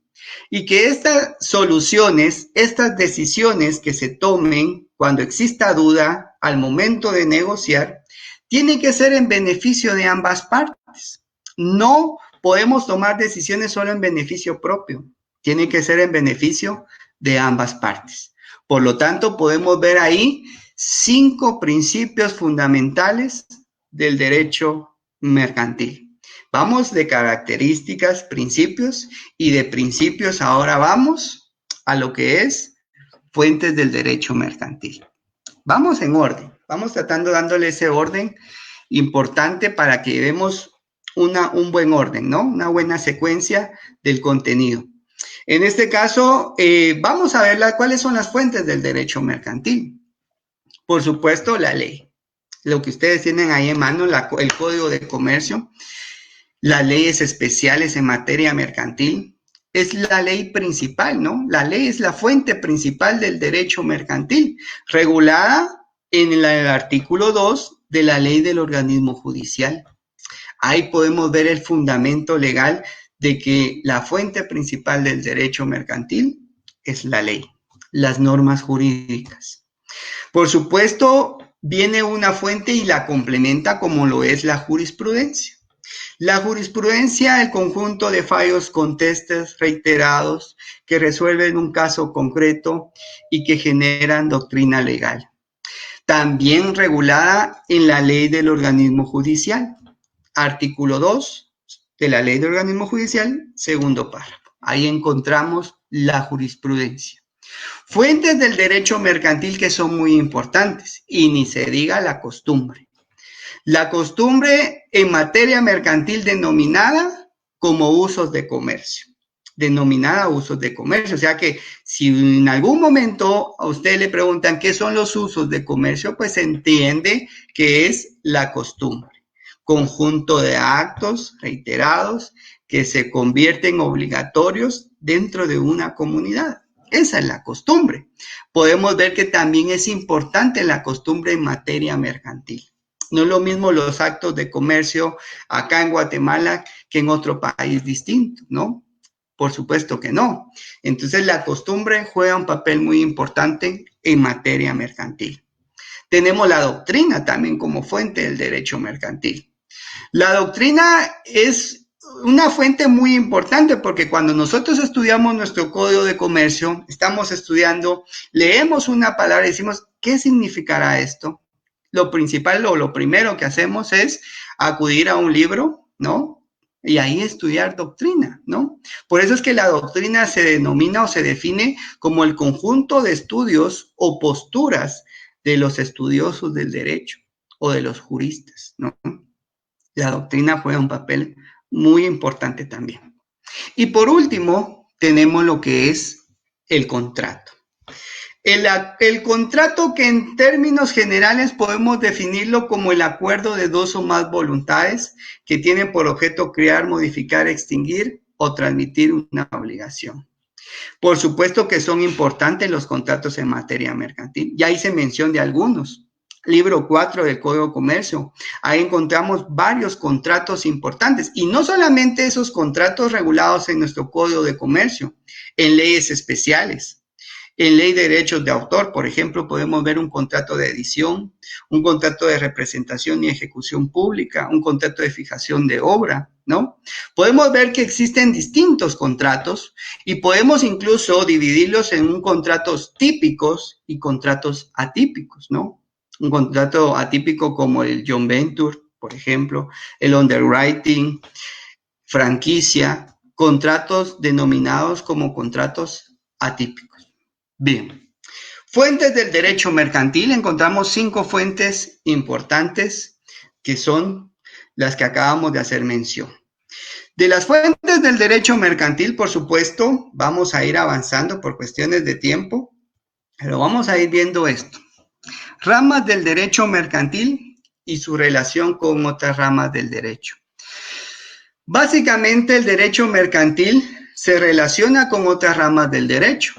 Speaker 3: Y que estas soluciones, estas decisiones que se tomen cuando exista duda al momento de negociar, tienen que ser en beneficio de ambas partes. No podemos tomar decisiones solo en beneficio propio, tiene que ser en beneficio de ambas partes. Por lo tanto, podemos ver ahí 5 principios fundamentales del derecho mercantil. Vamos de características, principios, y de principios ahora vamos a lo que es fuentes del derecho mercantil. Vamos en orden, vamos tratando dándole ese orden importante para que demos un buen orden, ¿no? Una buena secuencia del contenido. En este caso, vamos a ver cuáles son las fuentes del derecho mercantil. Por supuesto, la ley. Lo que ustedes tienen ahí en mano, el Código de Comercio, las leyes especiales en materia mercantil, es la ley principal, ¿no? La ley es la fuente principal del derecho mercantil, regulada en el artículo 2 de la ley del organismo judicial. Ahí podemos ver el fundamento legal de que la fuente principal del derecho mercantil es la ley, las normas jurídicas. Por supuesto, viene una fuente y la complementa como lo es la jurisprudencia. La jurisprudencia, el conjunto de fallos contestes reiterados que resuelven un caso concreto y que generan doctrina legal. También regulada en la ley del organismo judicial. Artículo 2 de la ley del organismo judicial, segundo párrafo. Ahí encontramos la jurisprudencia. Fuentes del derecho mercantil que son muy importantes, y ni se diga la costumbre. La costumbre en materia mercantil denominada como usos de comercio. Denominada usos de comercio. O sea que si en algún momento a usted le preguntan qué son los usos de comercio, pues se entiende que es la costumbre. Conjunto de actos reiterados que se convierten obligatorios dentro de una comunidad. Esa es la costumbre. Podemos ver que también es importante la costumbre en materia mercantil. No es lo mismo los actos de comercio acá en Guatemala que en otro país distinto, ¿no? Por supuesto que no. Entonces la costumbre juega un papel muy importante en materia mercantil. Tenemos la doctrina también como fuente del derecho mercantil. La doctrina es una fuente muy importante porque cuando nosotros estudiamos nuestro Código de Comercio, estamos estudiando, leemos una palabra y decimos, ¿qué significará esto? Lo principal o lo primero que hacemos es acudir a un libro, ¿no? Y ahí estudiar doctrina, ¿no? Por eso es que la doctrina se denomina o se define como el conjunto de estudios o posturas de los estudiosos del derecho o de los juristas, ¿no? La doctrina juega un papel muy importante también. Y por último, tenemos lo que es el contrato. El contrato, que en términos generales podemos definirlo como el acuerdo de dos o más voluntades que tienen por objeto crear, modificar, extinguir o transmitir una obligación. Por supuesto que son importantes los contratos en materia mercantil. Ya hice mención de algunos. Libro 4 del Código de Comercio. Ahí encontramos varios contratos importantes. Y no solamente esos contratos regulados en nuestro Código de Comercio, en leyes especiales. En ley de derechos de autor, por ejemplo, podemos ver un contrato de edición, un contrato de representación y ejecución pública, un contrato de fijación de obra, ¿no? Podemos ver que existen distintos contratos y podemos incluso dividirlos en contratos típicos y contratos atípicos, ¿no? Un contrato atípico como el joint venture, por ejemplo, el underwriting, franquicia, contratos denominados como contratos atípicos. Bien, fuentes del derecho mercantil, encontramos 5 fuentes importantes que son las que acabamos de hacer mención. De las fuentes del derecho mercantil, por supuesto, vamos a ir avanzando por cuestiones de tiempo, pero vamos a ir viendo esto. Ramas del derecho mercantil y su relación con otras ramas del derecho. Básicamente, el derecho mercantil se relaciona con otras ramas del derecho.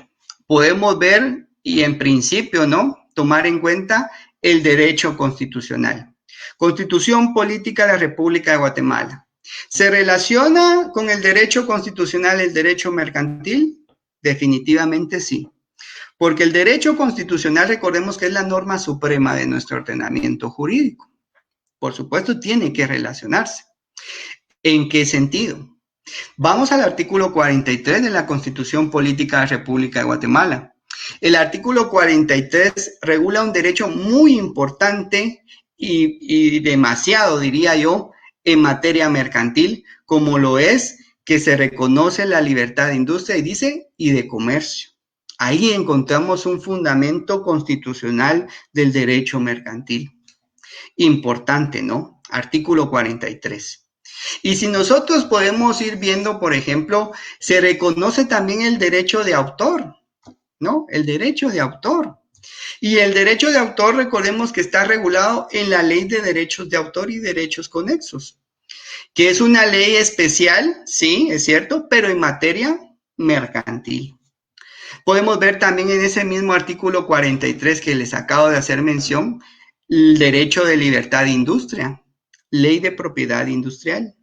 Speaker 3: Podemos ver y en principio, ¿no?, tomar en cuenta el derecho constitucional. Constitución Política de la República de Guatemala. ¿Se relaciona con el derecho constitucional el derecho mercantil? Definitivamente sí. Porque el derecho constitucional, recordemos que es la norma suprema de nuestro ordenamiento jurídico. Por supuesto, tiene que relacionarse. ¿En qué sentido? Vamos al artículo 43 de la Constitución Política de la República de Guatemala. El artículo 43 regula un derecho muy importante y demasiado, diría yo, en materia mercantil, como lo es que se reconoce la libertad de industria y dice, y de comercio. Ahí encontramos un fundamento constitucional del derecho mercantil. Importante, ¿no? Artículo 43. Y si nosotros podemos ir viendo, por ejemplo, se reconoce también el derecho de autor, ¿no? El derecho de autor. Y el derecho de autor, recordemos que está regulado en la Ley de Derechos de Autor y Derechos Conexos, que es una ley especial, sí, es cierto, pero en materia mercantil. Podemos ver también en ese mismo artículo 43 que les acabo de hacer mención, el derecho de libertad de industria, ley de propiedad industrial.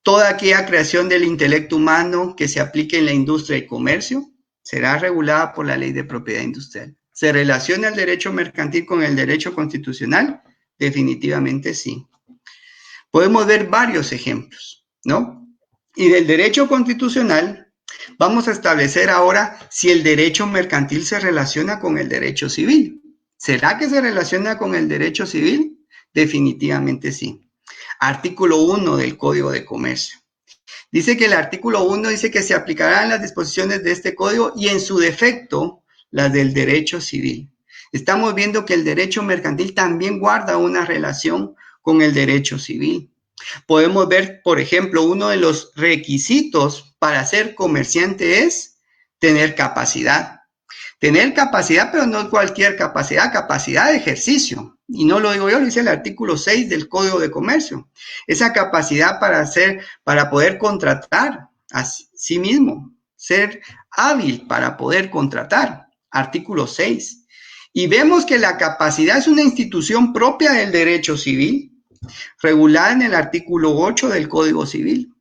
Speaker 3: Toda aquella creación del intelecto humano que se aplique en la industria y comercio será regulada por la ley de propiedad industrial. ¿Se relaciona el derecho mercantil con el derecho constitucional? Definitivamente sí. Podemos ver varios ejemplos, ¿no? Y del derecho constitucional vamos a establecer ahora si el derecho mercantil se relaciona con el derecho civil. ¿Será que se relaciona con el derecho civil? Definitivamente sí. Artículo 1 del Código de Comercio. Dice que el artículo 1 dice que se aplicarán las disposiciones de este código y en su defecto las del derecho civil. Estamos viendo que el derecho mercantil también guarda una relación con el derecho civil. Podemos ver, por ejemplo, uno de los requisitos para ser comerciante es tener capacidad. Tener capacidad, pero no cualquier capacidad, capacidad de ejercicio. Y no lo digo yo, lo dice el artículo 6 del Código de Comercio. Esa capacidad para poder contratar a sí mismo, ser hábil para poder contratar. Artículo 6. Y vemos que la capacidad es una institución propia del derecho civil, regulada en el artículo 8 del Código Civil.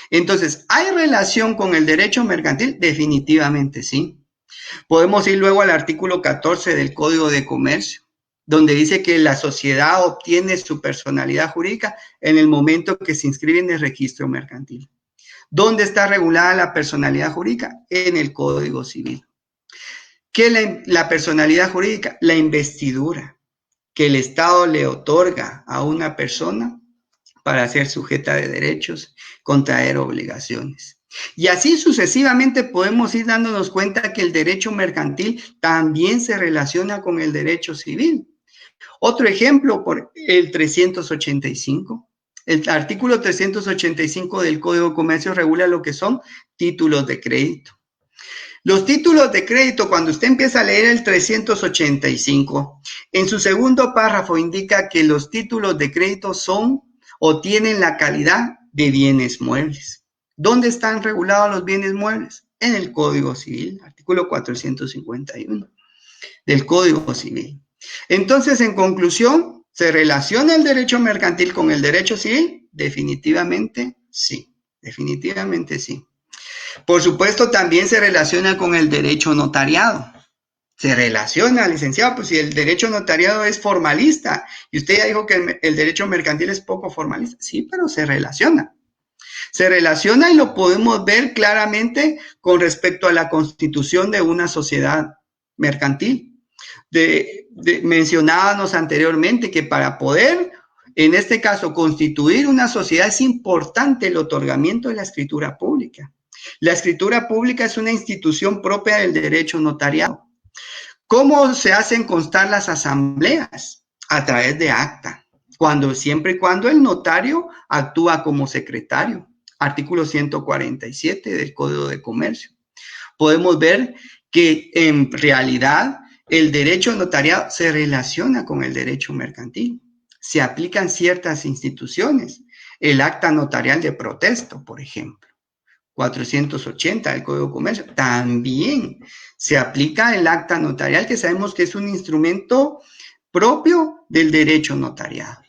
Speaker 3: Entonces, ¿hay relación con el derecho mercantil? Definitivamente sí. Podemos ir luego al artículo 14 del Código de Comercio, donde dice que la sociedad obtiene su personalidad jurídica en el momento que se inscribe en el registro mercantil. ¿Dónde está regulada la personalidad jurídica? En el Código Civil. ¿Qué es la personalidad jurídica? La investidura que el Estado le otorga a una persona para ser sujeta de derechos, contraer obligaciones. Y así sucesivamente podemos ir dándonos cuenta que el derecho mercantil también se relaciona con el derecho civil. Otro ejemplo, por el 385. El artículo 385 del Código de Comercio regula lo que son títulos de crédito. Los títulos de crédito, cuando usted empieza a leer el 385, en su segundo párrafo indica que los títulos de crédito son o tienen la calidad de bienes muebles. ¿Dónde están regulados los bienes muebles? En el Código Civil, artículo 451 del Código Civil. Entonces, en conclusión, ¿se relaciona el derecho mercantil con el derecho civil? Definitivamente sí, definitivamente sí. Por supuesto, también se relaciona con el derecho notariado. Se relaciona, licenciado, pues si el derecho notariado es formalista, y usted ya dijo que el derecho mercantil es poco formalista, sí, pero se relaciona. Se relaciona y lo podemos ver claramente con respecto a la constitución de una sociedad mercantil. Mencionábamos anteriormente que para poder, en este caso, constituir una sociedad es importante el otorgamiento de la escritura pública. La escritura pública es una institución propia del derecho notariado. ¿Cómo se hacen constar las asambleas? A través de acta, siempre y cuando el notario actúa como secretario. Artículo 147 del Código de Comercio. Podemos ver que en realidad el derecho notariado se relaciona con el derecho mercantil. Se aplican ciertas instituciones. El acta notarial de protesto, por ejemplo. 480 del Código de Comercio. También se aplica el acta notarial, que sabemos que es un instrumento propio del derecho notariado.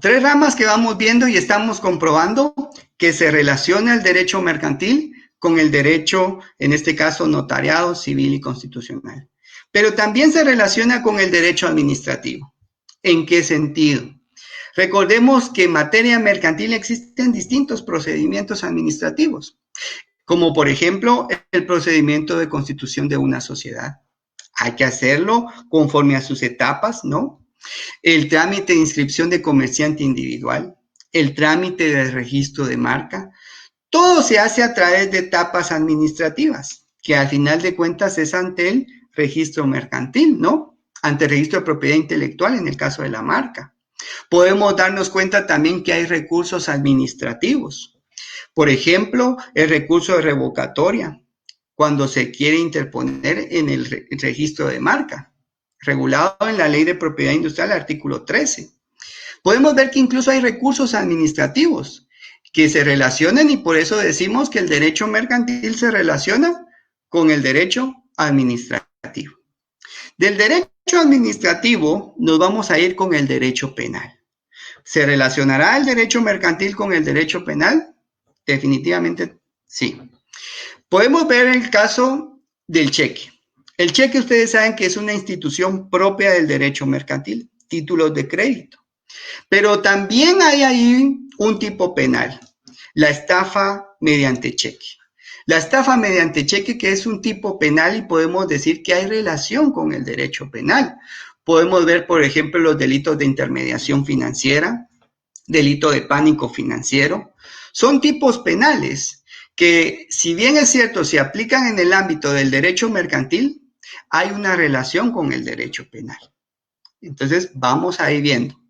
Speaker 3: Tres ramas que vamos viendo y estamos comprobando que se relaciona el derecho mercantil con el derecho, en este caso, notariado, civil y constitucional. Pero también se relaciona con el derecho administrativo. ¿En qué sentido? Recordemos que en materia mercantil existen distintos procedimientos administrativos. como por ejemplo el procedimiento de constitución de una sociedad. Hay que hacerlo conforme a sus etapas, ¿no? El trámite de inscripción de comerciante individual, el trámite de registro de marca, todo se hace a través de etapas administrativas, que al final de cuentas es ante el registro mercantil, ¿no? Ante el registro de propiedad intelectual en el caso de la marca. Podemos darnos cuenta también que hay recursos administrativos. Por ejemplo, el recurso de revocatoria, cuando se quiere interponer en el registro de marca, regulado en la Ley de Propiedad Industrial, artículo 13. Podemos ver que incluso hay recursos administrativos que se relacionan y por eso decimos que el derecho mercantil se relaciona con el derecho administrativo. Del derecho administrativo nos vamos a ir con el derecho penal. ¿Se relacionará el derecho mercantil con el derecho penal? Definitivamente sí. Podemos ver el caso del cheque. El cheque, ustedes saben que es una institución propia del derecho mercantil, títulos de crédito. Pero también hay ahí un tipo penal, la estafa mediante cheque. La estafa mediante cheque, que es un tipo penal y podemos decir que hay relación con el derecho penal. Podemos ver, por ejemplo, los delitos de intermediación financiera, delito de pánico financiero. Son tipos penales que, si bien es cierto, se aplican en el ámbito del derecho mercantil, hay una relación con el derecho penal. Entonces, vamos a ir viendo.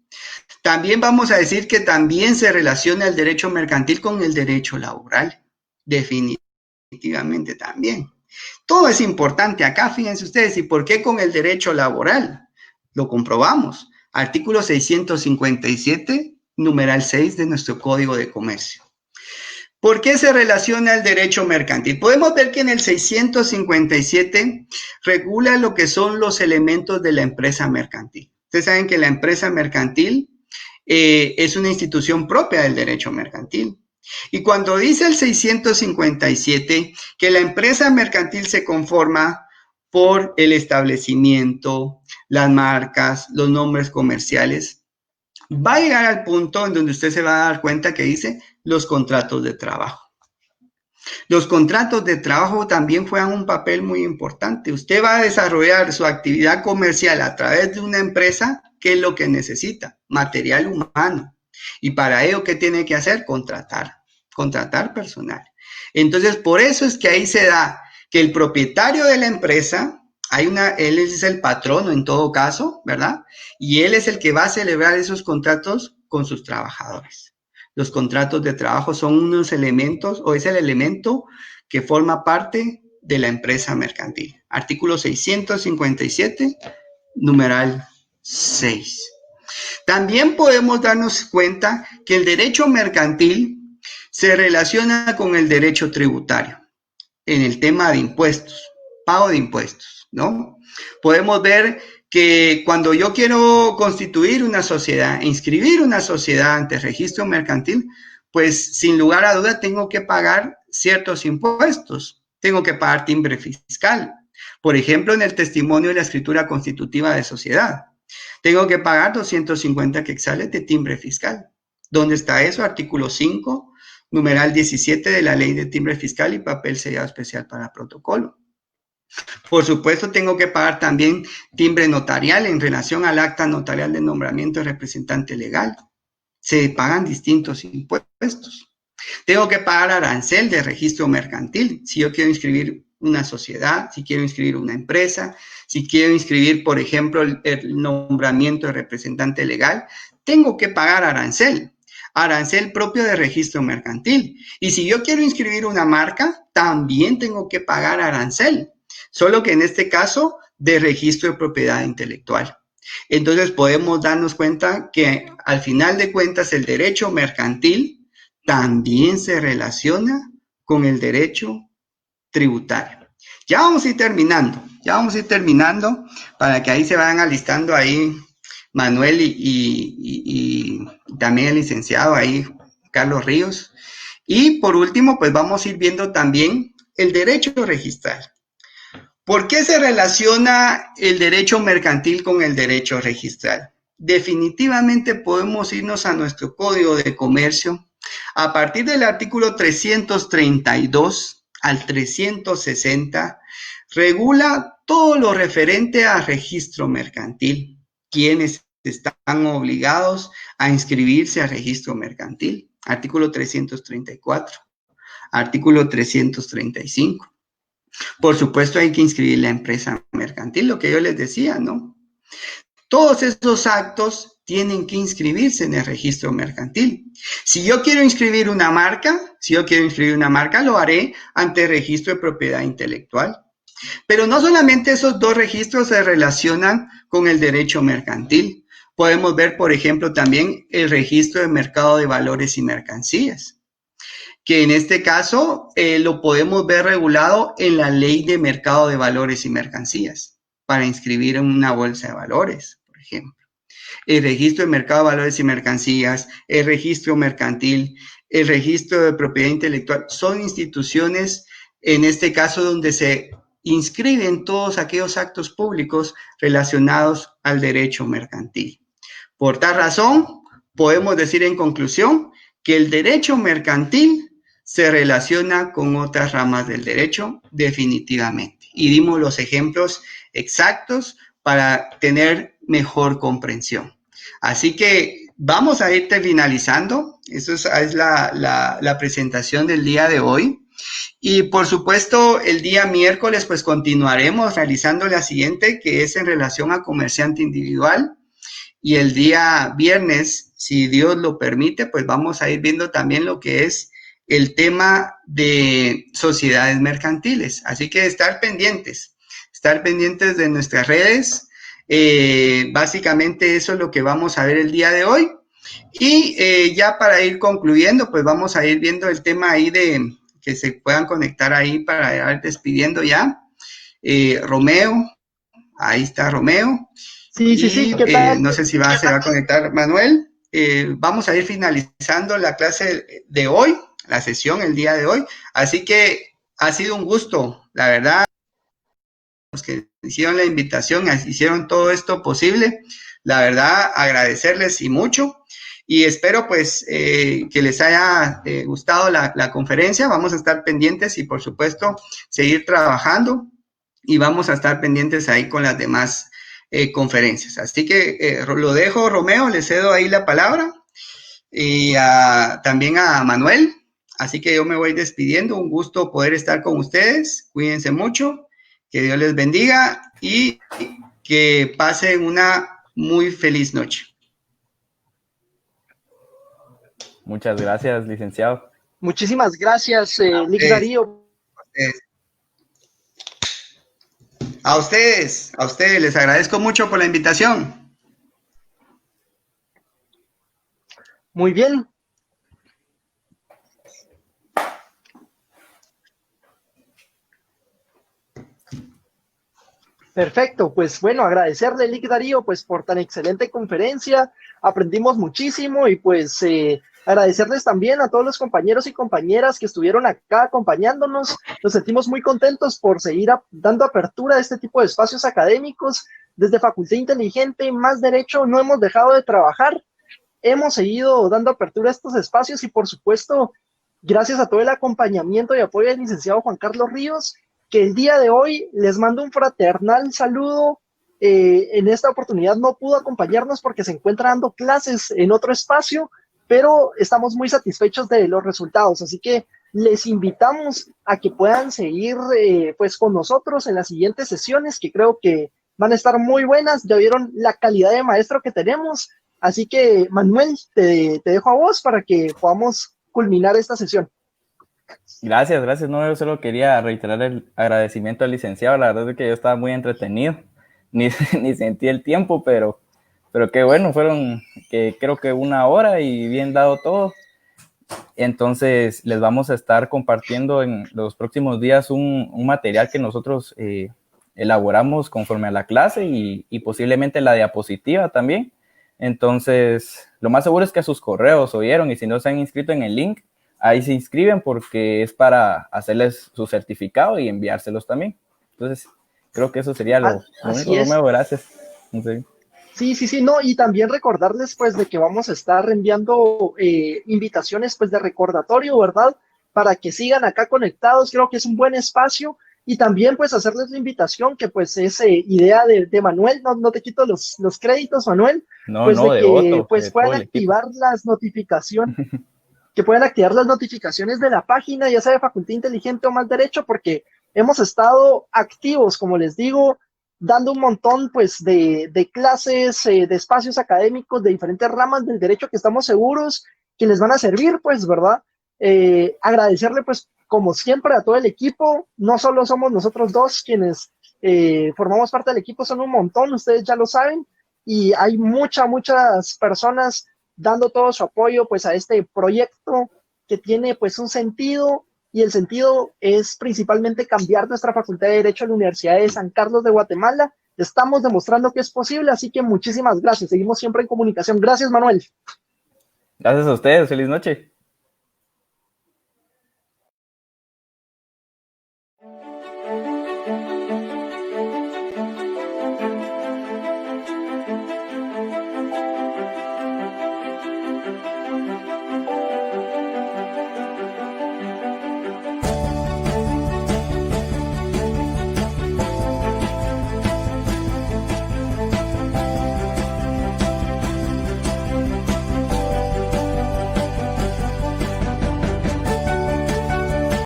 Speaker 3: También vamos a decir que también se relaciona el derecho mercantil con el derecho laboral. Definitivamente también. Todo es importante acá, fíjense ustedes. ¿Y por qué con el derecho laboral? Lo comprobamos. Artículo 657, numeral 6 de nuestro Código de Comercio. ¿Por qué se relaciona el derecho mercantil? Podemos ver que en el 657 regula lo que son los elementos de la empresa mercantil. Ustedes saben que la empresa mercantil es una institución propia del derecho mercantil. Y cuando dice el 657 que la empresa mercantil se conforma por el establecimiento, las marcas, los nombres comerciales, va a llegar al punto en donde usted se va a dar cuenta que dice los contratos de trabajo. Los contratos de trabajo también juegan un papel muy importante. Usted va a desarrollar su actividad comercial a través de una empresa. ¿Qué es lo que necesita? Material humano. Y para ello, ¿qué tiene que hacer? Contratar personal. Entonces, por eso es que ahí se da que el propietario de la empresa, él es el patrono en todo caso, ¿verdad? Y él es el que va a celebrar esos contratos con sus trabajadores. Los contratos de trabajo son unos elementos, o es el elemento que forma parte de la empresa mercantil. Artículo 657, numeral 6. También podemos darnos cuenta que el derecho mercantil se relaciona con el derecho tributario en el tema de impuestos, pago de impuestos, ¿no? Podemos ver que cuando yo quiero constituir una sociedad, inscribir una sociedad ante el registro mercantil, pues sin lugar a duda tengo que pagar ciertos impuestos. Tengo que pagar timbre fiscal. Por ejemplo, en el testimonio de la escritura constitutiva de sociedad. Tengo que pagar 250 quetzales de timbre fiscal. ¿Dónde está eso? Artículo 5, numeral 17 de la Ley de Timbre Fiscal y Papel Sellado Especial para Protocolo. Por supuesto, tengo que pagar también timbre notarial en relación al acta notarial de nombramiento de representante legal. Se pagan distintos impuestos. Tengo que pagar arancel de registro mercantil si yo quiero inscribir una sociedad, si quiero inscribir una empresa, si quiero inscribir, por ejemplo, el nombramiento de representante legal, tengo que pagar arancel propio de registro mercantil. Y si yo quiero inscribir una marca, también tengo que pagar arancel, solo que en este caso de registro de propiedad intelectual. Entonces podemos darnos cuenta que al final de cuentas el derecho mercantil también se relaciona con el derecho tributario. Ya vamos a ir terminando para que ahí se vayan alistando ahí Manuel y también el licenciado ahí Carlos Ríos. Y por último, pues vamos a ir viendo también el derecho registral. ¿Por qué se relaciona el derecho mercantil con el derecho registral? Definitivamente podemos irnos a nuestro Código de Comercio. A partir del artículo 332 al 360, regula todo lo referente a registro mercantil, quienes están obligados a inscribirse al registro mercantil. Artículo 334, artículo 335. Por supuesto, hay que inscribir la empresa mercantil, lo que yo les decía, ¿no? Todos esos actos tienen que inscribirse en el registro mercantil. Si yo quiero inscribir una marca, lo haré ante el registro de propiedad intelectual. Pero no solamente esos dos registros se relacionan con el derecho mercantil. Podemos ver, por ejemplo, también el registro de mercado de valores y mercancías, que en este caso lo podemos ver regulado en la Ley de Mercado de Valores y Mercancías, para inscribir en una bolsa de valores, por ejemplo. El registro de mercado de valores y mercancías, el registro mercantil, el registro de propiedad intelectual, son instituciones, en este caso, donde se inscriben todos aquellos actos públicos relacionados al derecho mercantil. Por tal razón, podemos decir en conclusión que el derecho mercantil se relaciona con otras ramas del derecho definitivamente. Y dimos los ejemplos exactos para tener mejor comprensión. Así que vamos a ir finalizando. Eso es la presentación del día de hoy. Y por supuesto, el día miércoles pues continuaremos realizando la siguiente, que es en relación a comerciante individual. Y el día viernes, si Dios lo permite, pues vamos a ir viendo también lo que es el tema de sociedades mercantiles. Así que estar pendientes de nuestras redes. Básicamente eso es lo que vamos a ver el día de hoy. Y ya para ir concluyendo, pues vamos a ir viendo el tema ahí de que se puedan conectar ahí para ir despidiendo ya. Romeo, ahí está Romeo.
Speaker 1: Sí, ¿qué tal?
Speaker 3: No sé si se va a conectar Manuel. Vamos a ir finalizando la clase de hoy, la sesión el día de hoy. Así que ha sido un gusto, la verdad. Los que hicieron la invitación, hicieron todo esto posible. La verdad, agradecerles y mucho. Y espero pues que les haya gustado la conferencia. Vamos a estar pendientes y por supuesto seguir trabajando y vamos a estar pendientes ahí con las demás conferencias. Así que lo dejo, Romeo, le cedo ahí la palabra y también a Manuel. Así que yo me voy despidiendo. Un gusto poder estar con ustedes. Cuídense mucho. Que Dios les bendiga y que pasen una muy feliz noche.
Speaker 2: Muchas gracias, licenciado.
Speaker 1: Muchísimas gracias, Lic Darío.
Speaker 3: A ustedes les agradezco mucho por la invitación.
Speaker 1: Muy bien. Perfecto, pues bueno, agradecerle, Lic Darío, pues por tan excelente conferencia, aprendimos muchísimo y pues agradecerles también a todos los compañeros y compañeras que estuvieron acá acompañándonos. Nos sentimos muy contentos por seguir dando apertura a este tipo de espacios académicos. Desde Facultad Inteligente, Más Derecho, no hemos dejado de trabajar, hemos seguido dando apertura a estos espacios y por supuesto, gracias a todo el acompañamiento y apoyo del licenciado Juan Carlos Ríos, que el día de hoy les mando un fraternal saludo. En esta oportunidad no pudo acompañarnos porque se encuentra dando clases en otro espacio, pero estamos muy satisfechos de los resultados, así que les invitamos a que puedan seguir pues con nosotros en las siguientes sesiones, que creo que van a estar muy buenas. Ya vieron la calidad de maestro que tenemos, así que Manuel, te dejo a vos para que podamos culminar esta sesión.
Speaker 2: Gracias. No, yo solo quería reiterar el agradecimiento al licenciado. La verdad es que yo estaba muy entretenido. Ni sentí el tiempo, pero qué bueno. Fueron creo que 1 hora y bien dado todo. Entonces, les vamos a estar compartiendo en los próximos días un material que nosotros elaboramos conforme a la clase y posiblemente la diapositiva también. Entonces, lo más seguro es que a sus correos oyeron y si no se han inscrito en el link, ahí se inscriben porque es para hacerles su certificado y enviárselos también. Entonces, creo que eso sería lo único, Romeo. Gracias.
Speaker 1: Sí, no, y también recordarles pues de que vamos a estar enviando invitaciones pues de recordatorio, ¿verdad? para que sigan acá conectados. Creo que es un buen espacio. Y también pues hacerles la invitación que pues es idea de Manuel, no te quito los créditos, Manuel,
Speaker 2: No,
Speaker 1: pues
Speaker 2: no,
Speaker 1: de
Speaker 2: de
Speaker 1: que
Speaker 2: Otto,
Speaker 1: pues
Speaker 2: de todo
Speaker 1: puedan
Speaker 2: el equipo.
Speaker 1: activar las notificaciones, que puedan activar las notificaciones de la página, ya sea de Facultad Inteligente o Más Derecho, porque hemos estado activos, como les digo, dando un montón pues de clases, de espacios académicos, de diferentes ramas del derecho que estamos seguros que les van a servir, pues, ¿verdad? Agradecerle pues como siempre a todo el equipo, no solo somos nosotros dos quienes formamos parte del equipo, son un montón, ustedes ya lo saben, y hay muchas personas dando todo su apoyo pues a este proyecto que tiene pues un sentido, y el sentido es principalmente cambiar nuestra Facultad de Derecho a la Universidad de San Carlos de Guatemala. Estamos demostrando que es posible, así que muchísimas gracias, seguimos siempre en comunicación. Gracias, Manuel.
Speaker 2: Gracias a ustedes, feliz noche.